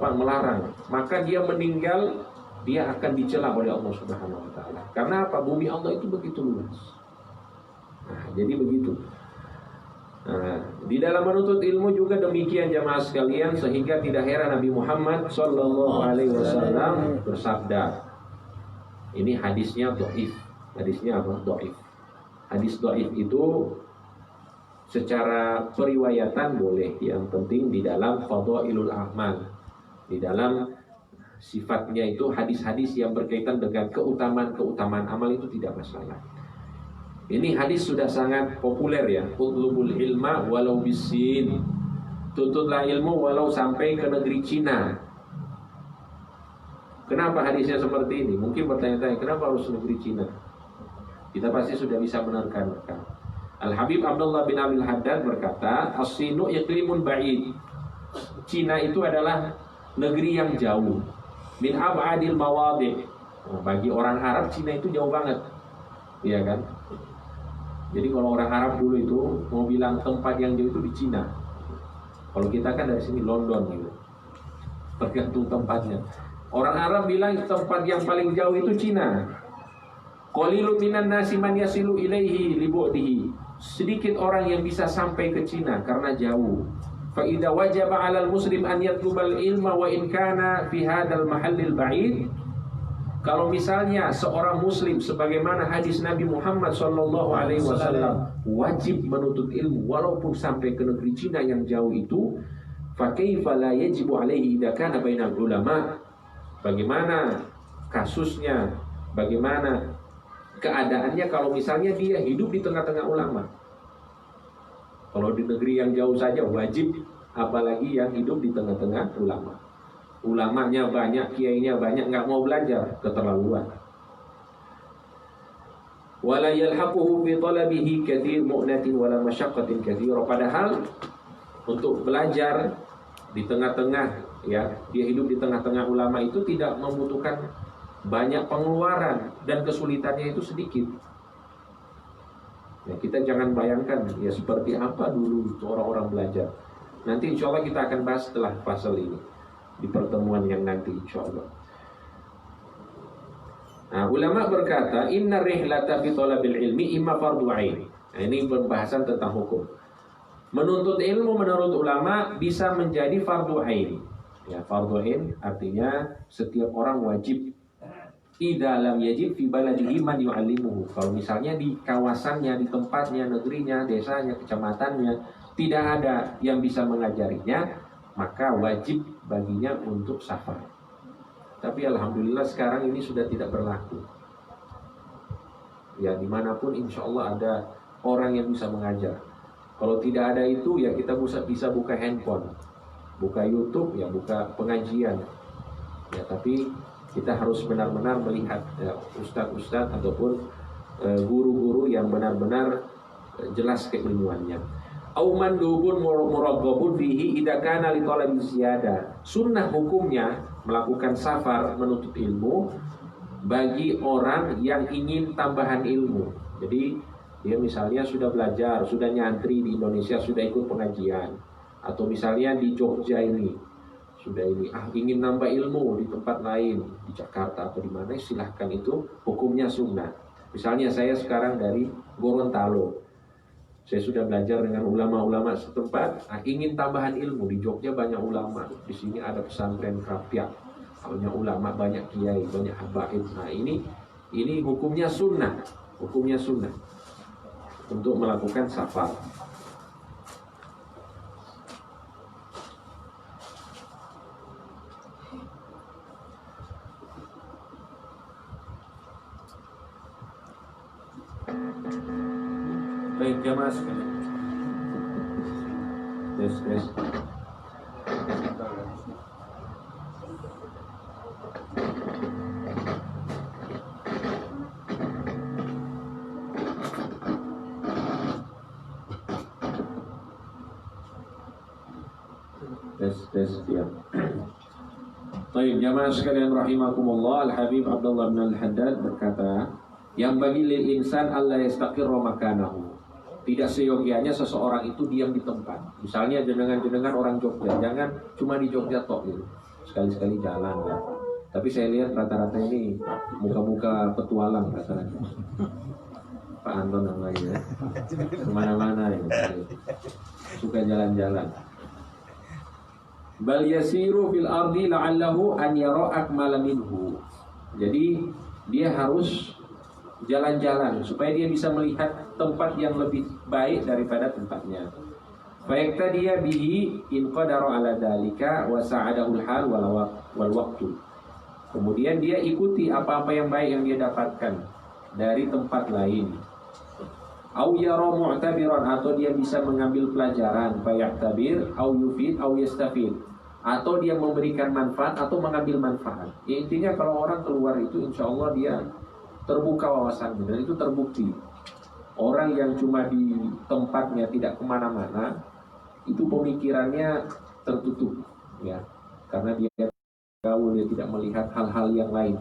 Speaker 1: melarang, maka dia meninggal, dia akan dicela oleh Allah Subhanahu wa taala. Karena apa? Bumi Allah itu begitu luas. Nah, jadi begitu. Nah, di dalam menuntut ilmu juga demikian jamaah sekalian, sehingga tidak heran Nabi Muhammad SAW bersabda. Ini hadisnya dhaif. Hadisnya apa? Dhaif. Hadis dhaif itu secara periwayatan boleh, yang penting di dalam fadhailul a'mal, di dalam sifatnya itu hadis-hadis yang berkaitan dengan keutamaan amal itu tidak masalah. Ini hadis sudah sangat populer ya. Utlubul ilma walau bisin. Tuntutlah ilmu walau sampai ke negeri Cina. Kenapa hadisnya seperti ini? Mungkin bertanya-tanya, kenapa harus negeri Cina? Kita pasti sudah bisa menerka-nerka. Al-Habib Abdullah bin Abil Haddad berkata, As-Sinu iqlimun ba'id. Cina itu adalah negeri yang jauh. Min ab'adil mawadi'. Bagi orang Arab, Cina itu jauh banget. Iya kan? Jadi kalau orang Arab dulu itu mau bilang tempat yang jauh itu di Cina. Kalau kita kan dari sini London gitu. Tergantung tempatnya. Orang Arab bilang tempat yang paling jauh itu Cina. Qalilun minan nasi man yasilu ilaihi li bu'dihi. Sedikit orang yang bisa sampai ke Cina karena jauh. Fa idza wajaba 'alal muslim an yatlubal ilma wa in kana fi hadzal mahallil ba'id. Kalau misalnya seorang muslim sebagaimana hadis Nabi Muhammad SAW wajib menuntut ilmu walaupun sampai ke negeri Cina yang jauh itu, fa kaifa la yajibu alaihi idza kana bainal ulama. Bagaimana kasusnya? Bagaimana keadaannya kalau misalnya dia hidup di tengah-tengah ulama? Kalau di negeri yang jauh saja wajib, apalagi yang hidup di tengah-tengah ulama. Ulamanya banyak, kiainya banyak, nggak mau belajar, keterlaluan. Wala yalhaquhu fi talabihi katsir mu'natin wala masyaqqatin katsira. Padahal untuk belajar di tengah-tengah, ya, dia hidup di tengah-tengah ulama itu tidak membutuhkan banyak pengeluaran dan kesulitannya itu sedikit. Ya, kita jangan bayangkan ya seperti apa dulu orang-orang belajar. Nanti insya Allah kita akan bahas setelah pasal ini di pertemuan yang nanti insya Allah. Nah, ulama berkata inna rihlata fi thalabil ilmi imma fardhu ain. Nah, ini pembahasan tentang hukum. Menuntut ilmu menurut ulama bisa menjadi fardhu ain. Ya, fardhu ain artinya setiap orang wajib. Idza lam yajib fi baladihi man yu'allimuhu. Kalau misalnya di kawasannya, di tempatnya, negerinya, desanya, kecamatannya tidak ada yang bisa mengajarinya, maka wajib baginya untuk safar. Tapi alhamdulillah sekarang ini sudah tidak berlaku. Ya, dimanapun insya Allah ada orang yang bisa mengajar. Kalau tidak ada itu ya kita bisa buka handphone, buka YouTube, ya buka pengajian. Ya, tapi kita harus benar-benar melihat ya, ustadz-ustadz ataupun guru-guru yang benar-benar jelas keilmuannya. Au mandubun muraggabun fihi idza kana li talabi ziyada. Sunnah hukumnya melakukan safar menuntut ilmu bagi orang yang ingin tambahan ilmu. Jadi dia misalnya sudah belajar, sudah nyantri di Indonesia, sudah ikut pengajian, atau misalnya di Jogja ini sudah ingin nambah ilmu di tempat lain, di Jakarta atau di mana, silahkan, itu hukumnya sunnah. Misalnya saya sekarang dari Gorontalo, saya sudah belajar dengan ulama-ulama setempat, ingin tambahan ilmu. Di Jogja banyak ulama, di sini ada pesantren Krapyak, banyak ulama, banyak kiai, banyak habaib. Nah ini hukumnya sunnah, hukumnya sunnah. untuk melakukan safar. Baik, jamaah sekalian. Tes. Tes ya. Baik, jamaah sekalian rahimakumullah, Al-Habib Abdullah bin Al-Haddad berkata, yang bagi lil insan Allah yastaqirra makanahu. Tidak seyogianya seseorang itu diam di tempat. Misalnya jenengan orang Jogja, jangan cuma di Jogja tok gitu. Sekali-sekali jalan ya. Tapi saya lihat rata-rata ini muka-muka petualang rata-rata. Pak Anton namanya ya. Kemana-mana ini. Suka jalan-jalan. Bal yasiru fil ardi la'allahu an yara akmala minhu. Jadi dia harus jalan-jalan supaya dia bisa melihat tempat yang lebih baik daripada tempatnya. Fa dia bihi in qadara ala dzalika wa sa'adahu al-hal wal waqtu. Kemudian dia ikuti apa-apa yang baik yang dia dapatkan dari tempat lain. Au yara mu'tabiran, atau dia bisa mengambil pelajaran, fa ya'tabir au yufid au yastafid, atau dia memberikan manfaat atau mengambil manfaat. Ya, intinya kalau orang keluar itu insya Allah dia terbuka wawasannya, dan itu terbukti. Orang yang cuma di tempatnya tidak kemana-mana, itu pemikirannya tertutup, ya, karena dia gaul, dia tidak melihat hal-hal yang lain.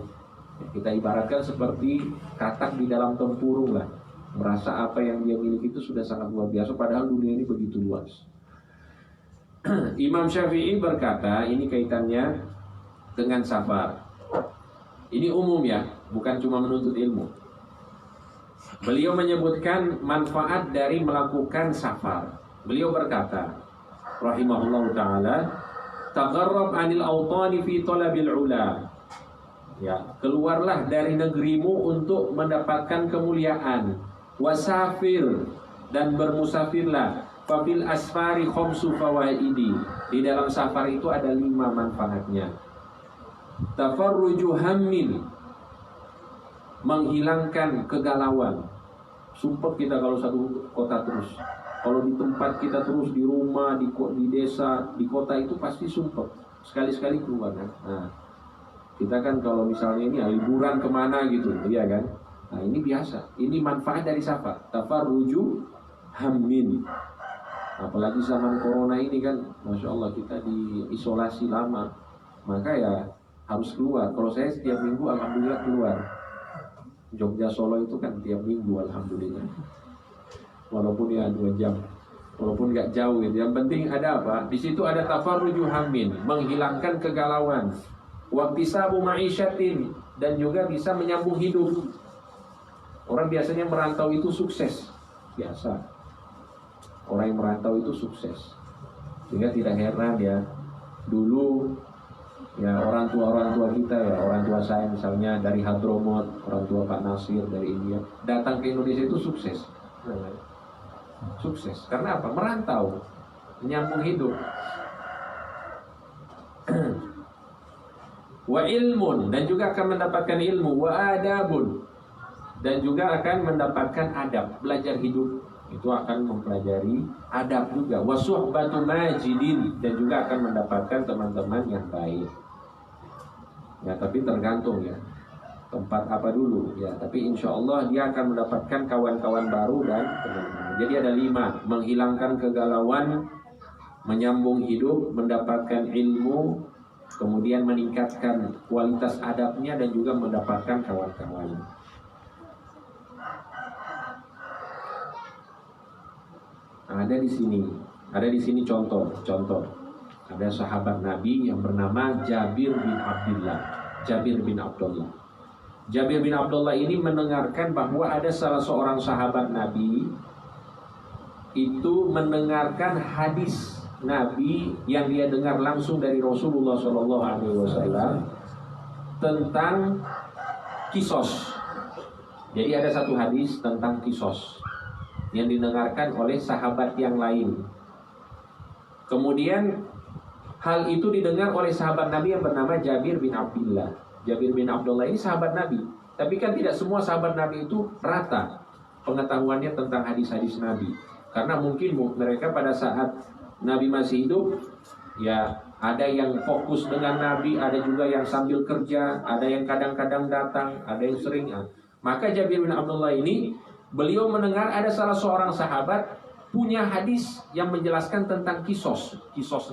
Speaker 1: Ya, kita ibaratkan seperti katak di dalam tempurung lah, merasa apa yang dia miliki itu sudah sangat luar biasa, padahal dunia ini begitu luas. Imam Syafi'i berkata, ini kaitannya dengan safar. Ini umum ya, bukan cuma menuntut ilmu. Beliau menyebutkan manfaat dari melakukan safar. Beliau berkata, rahimahullah ta'ala, tagharrab anil awtani fi talabil ula. Ya, keluarlah dari negerimu untuk mendapatkan kemuliaan. Wasafir, dan bermusafirlah. Fafil asfari khamsu fawaidi. Di dalam safar itu ada 5 manfaatnya. Tafarruju hammin, menghilangkan kegalauan. Sumpah kita kalau satu kota terus. Kalau di tempat kita terus, di rumah, di desa, di kota itu pasti sumpah. Sekali-sekali keluar kan. Nah, kita kan kalau misalnya ini liburan kemana gitu, iya kan? Nah ini biasa. Ini manfaat dari safar. Tafarruju hammin. Apalagi zaman corona ini kan, masya Allah kita diisolasi lama, maka ya harus keluar. Kalau saya setiap minggu alhamdulillah keluar. Jogja Solo itu kan tiap minggu alhamdulillah. Walaupun ya 2 jam, walaupun nggak jauh gitu. Yang penting ada apa? Di situ ada tafarruju hammin, menghilangkan kegalauan. Waqtisabu ma'isyatin, dan juga bisa menyambung hidup. Orang biasanya merantau itu sukses, biasa. Orang yang merantau itu sukses, sehingga tidak heran ya. Dulu ya orang tua kita ya, orang tua saya misalnya dari Hadromot, orang tua Pak Nasir dari India, datang ke Indonesia itu sukses. Sukses karena apa? Merantau, menyambung hidup. Wa ilmun, dan juga akan mendapatkan ilmu. Wa adabun, dan juga akan mendapatkan adab, belajar hidup. Itu akan mempelajari adab juga. Wa suhbatu majidin, dan juga akan mendapatkan teman-teman yang baik. Ya, tapi tergantung ya tempat apa dulu ya. Tapi insya Allah dia akan mendapatkan kawan-kawan baru dan teman-teman. Jadi ada 5: menghilangkan kegalauan, menyambung hidup, mendapatkan ilmu, kemudian meningkatkan kualitas adabnya, dan juga mendapatkan kawan-kawan. Ada di sini contoh. Ada sahabat Nabi yang bernama Jabir bin Abdullah. Jabir bin Abdullah ini mendengarkan bahwa ada salah seorang sahabat Nabi itu mendengarkan hadis Nabi yang dia dengar langsung dari Rasulullah SAW tentang kisos. Jadi ada satu hadis tentang kisos. yang didengarkan oleh sahabat yang lain. Kemudian hal itu didengar oleh sahabat Nabi yang bernama Jabir bin Abdullah. Jabir bin Abdullah ini sahabat Nabi. Tapi kan tidak semua sahabat Nabi itu rata pengetahuannya tentang hadis-hadis Nabi. Karena mungkin mereka pada saat Nabi masih hidup, ya ada yang fokus dengan Nabi, ada juga yang sambil kerja, ada yang kadang-kadang datang, ada yang sering. Maka Jabir bin Abdullah ini, beliau mendengar ada salah seorang sahabat punya hadis yang menjelaskan tentang kisos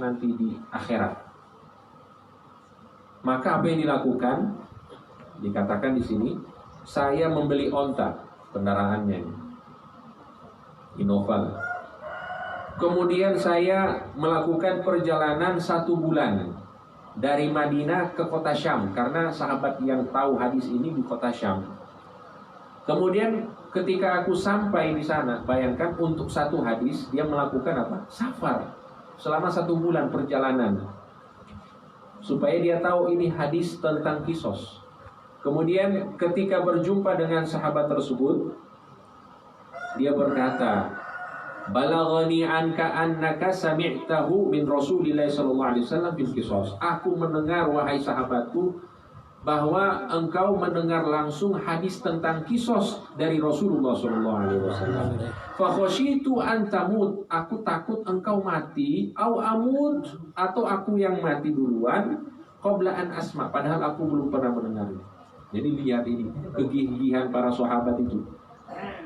Speaker 1: nanti di akhirat. Maka apa yang dilakukan? Dikatakan di sini, saya membeli onta kendaraannya, Innova. Kemudian saya melakukan perjalanan 1 bulan dari Madinah ke kota Syam, karena sahabat yang tahu hadis ini di kota Syam. Kemudian ketika aku sampai di sana, bayangkan untuk 1 hadis dia melakukan apa? Safar selama 1 bulan perjalanan, supaya dia tahu ini hadis tentang kisos. Kemudian ketika berjumpa dengan sahabat tersebut, dia berkata, "Balaghani anka annaka sami'tahu min Rasulillah sallallahu alaihi wasallam bil qisas." Aku mendengar, wahai sahabatku, bahwa engkau mendengar langsung hadis tentang kisos dari Rasulullah sallallahu alaihi wasallam. Fa khasyitu an tamut, aku takut engkau mati, au amut, atau aku yang mati duluan, qabla an asma, padahal aku belum pernah mendengarnya. Jadi lihat ini kegigihan para sahabat itu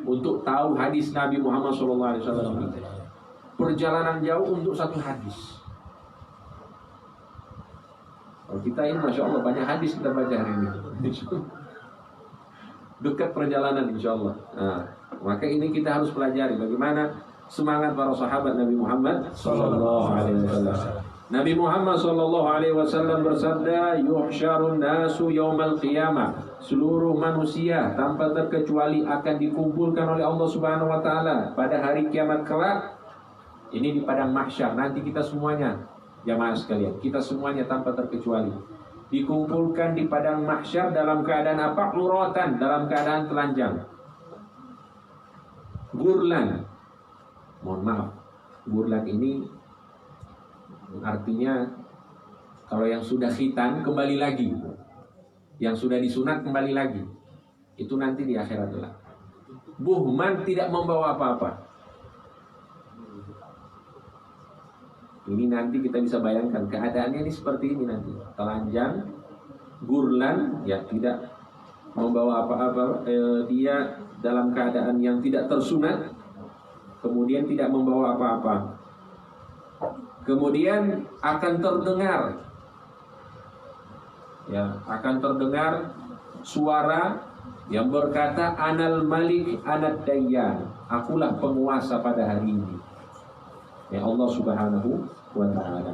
Speaker 1: untuk tahu hadis Nabi Muhammad SAW. Perjalanan jauh untuk 1 hadis. Kalau kita ini Masya Allah banyak hadis kita baca hari ini. Dekat perjalanan insya Allah. Nah, maka ini kita harus pelajari bagaimana semangat para sahabat Nabi Muhammad SAW. Nabi Muhammad SAW bersabda, "Yuhsyarun nasu yaumal qiyamah." Seluruh manusia tanpa terkecuali akan dikumpulkan oleh Allah Subhanahu wa taala pada hari kiamat kelak. Ini di padang mahsyar. Nanti kita semuanya, jamaah sekalian, kita semuanya tanpa terkecuali dikumpulkan di padang mahsyar dalam keadaan apa? Uratan, dalam keadaan telanjang. Gurlan. Mohon maaf. Gurlan ini artinya kalau yang sudah khitan kembali lagi, yang sudah disunat kembali lagi. Itu nanti di akhirat kelak. Buhman, tidak membawa apa-apa. Ini nanti kita bisa bayangkan keadaannya ini seperti ini nanti. Telanjang, gurlan, ya tidak membawa apa-apa. Dia dalam keadaan yang tidak tersunat, kemudian tidak membawa apa-apa. Kemudian akan terdengar, ya, akan terdengar suara yang berkata, "Anal Malik, Anad Dayyan." Akulah penguasa pada hari ini. Ya Allah Subhanahu wa taala.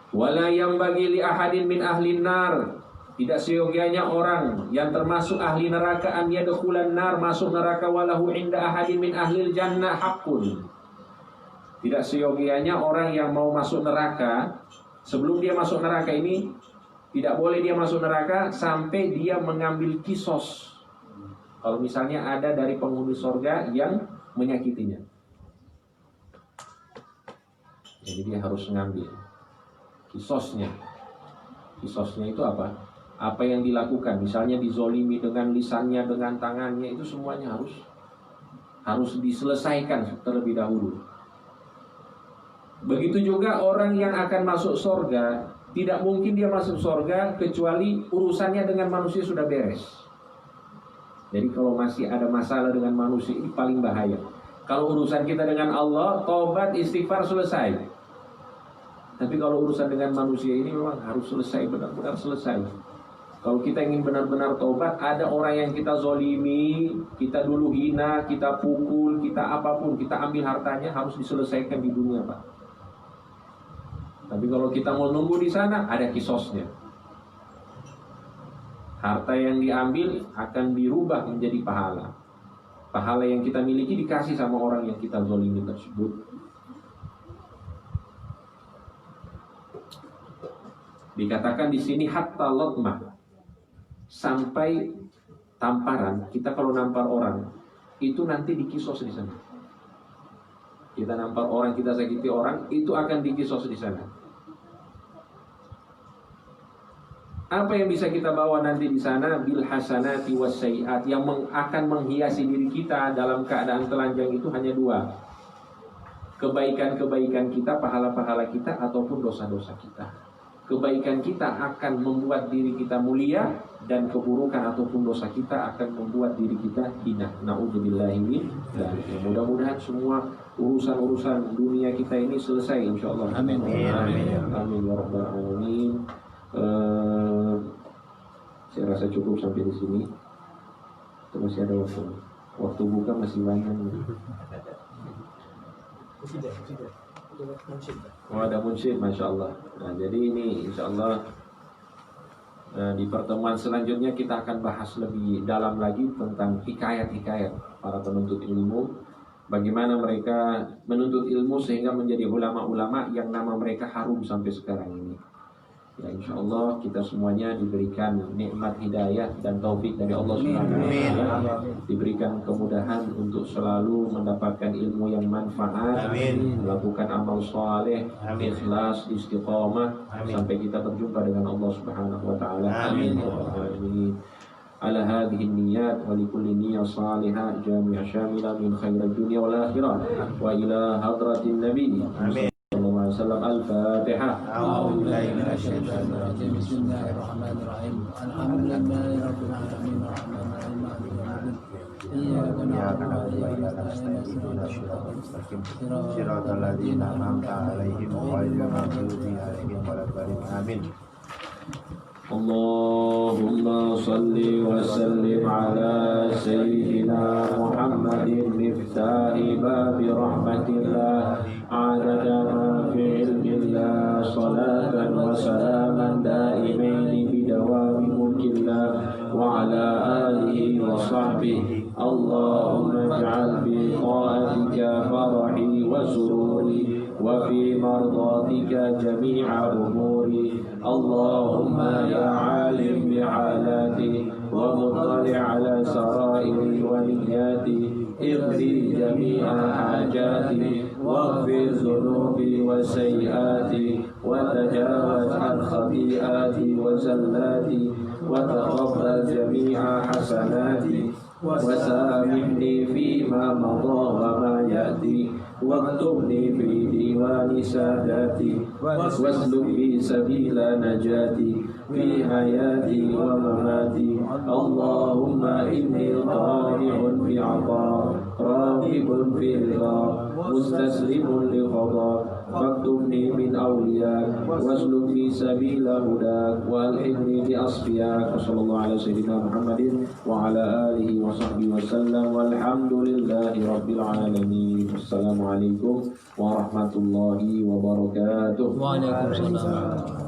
Speaker 1: Wala yanbaghi li ahadin min ahli nar. Tidak seyogianya orang yang termasuk ahli neraka an yadkhulan nar, masuk neraka, walahu inda ahadin min ahli jannah haqqun. Tidak seyogianya orang yang mau masuk neraka, sebelum dia masuk neraka ini, tidak boleh dia masuk neraka sampai dia mengambil kisos. Kalau misalnya ada dari penghuni surga yang menyakitinya, jadi dia harus mengambil kisosnya. Kisosnya itu apa? Apa yang dilakukan, misalnya dizolimi dengan lisannya, dengan tangannya, itu semuanya harus diselesaikan terlebih dahulu. Begitu juga orang yang akan masuk surga, tidak mungkin dia masuk surga kecuali urusannya dengan manusia sudah beres. Jadi kalau masih ada masalah dengan manusia, ini paling bahaya. Kalau urusan kita dengan Allah, tobat, istighfar, selesai. Tapi kalau urusan dengan manusia ini memang harus selesai, benar-benar selesai. Kalau kita ingin benar-benar tobat, ada orang yang kita zolimi, kita dulu hina, kita pukul, kita apapun, kita ambil hartanya, harus diselesaikan di dunia, Pak. Tapi kalau kita mau nunggu di sana, ada kisosnya. Harta yang diambil akan dirubah menjadi pahala. Pahala yang kita miliki dikasih sama orang yang kita zolimi tersebut. Dikatakan di sini hatta lotmah, sampai tamparan. Kita kalau nampar orang, itu nanti dikisos di sana. Kita nampar orang, kita sakiti orang, itu akan dikisos di sana. Apa yang bisa kita bawa nanti di sana? Bil hasanati was sayiat, yang akan menghiasi diri kita dalam keadaan telanjang itu hanya dua. Kebaikan-kebaikan kita, pahala-pahala kita, ataupun dosa-dosa kita. Kebaikan kita akan membuat diri kita mulia, dan keburukan ataupun dosa kita akan membuat diri kita hina. Na'udzubillahi min dzalik. Mudah-mudahan semua urusan-urusan dunia kita ini selesai insyaallah.
Speaker 2: Amin.
Speaker 1: Amin. Amin ya rabbal alamin. Saya rasa cukup sampai di sini. Terus masih ada waktu. Waktu buka masih banyak. Oh, ada munsyid, masya Allah. Nah, jadi ini insya Allah di pertemuan selanjutnya kita akan bahas lebih dalam lagi tentang hikayat-hikayat para penuntut ilmu. Bagaimana mereka menuntut ilmu sehingga menjadi ulama-ulama yang nama mereka harum sampai sekarang ini. Ya, insya Allah kita semuanya diberikan nikmat hidayah dan taufik dari Allah Subhanahu wa Ta'ala, diberikan kemudahan untuk selalu mendapatkan ilmu yang manfaat, melakukan amal saleh, ikhlas, istiqamah, sampai kita berjumpa dengan Allah Subhanahu wa Ta'ala. Amin. Ala hadhihi niyyat wa likulli niyyah salihah jami'ah syamilah min khairid dunya wal akhirah wa ila hadratin nabi. Amin. Sallallahu al-Fatihah.
Speaker 2: A'udzu billahi minasy syaithanir rajim. Bismillahirrahmanirrahim. Alhamdulillahi rabbil alamin arrahmanir rahim. Iyyaka na'budu wa iyyaka nasta'in. Ihdinas siratal mustaqim. Siratal ladzina an'amta 'alaihim ghairil maghdubi 'alaihim waladdallin. Amin.
Speaker 1: Allahumma salli wa sallim ala sayyidina Muhammadin miftahi babi rahmatillah adada ma fi ilmillah salatan wa salaman daimaini bidawami mulkillah wa ala alihi wa sahbihi. Allahumma ij'al bi ta'atika farahi wa sururi wa fi mardatika jami'a umuri. Allahumma ya alim bi'alati wa muttali' ala sarairi wa niyati اغفر جميع حاجاتي واغفر ذنوبي وسيئاتي وتجاوز عن خطيئاتي وزلاتي وتقبل جميع حسناتي وسامحني فيما مضى وما يأتي واكتبني في ديوان ساداتي واسلك بي سبيل نجاتي في حياتي ومماتي. اللهم إني طامع في عطاء راغب في رضا مستسلم لقضاء فاكتبني من أولياء واسلك في سبيل هداك والحقني بأصفياك. وصلى الله على سيدنا محمد وعلى آله وصحبه وسلم والحمد لله رب العالمين. السلام عليكم warahmatullahi wabarakatuh.
Speaker 2: Waalaikumsalam.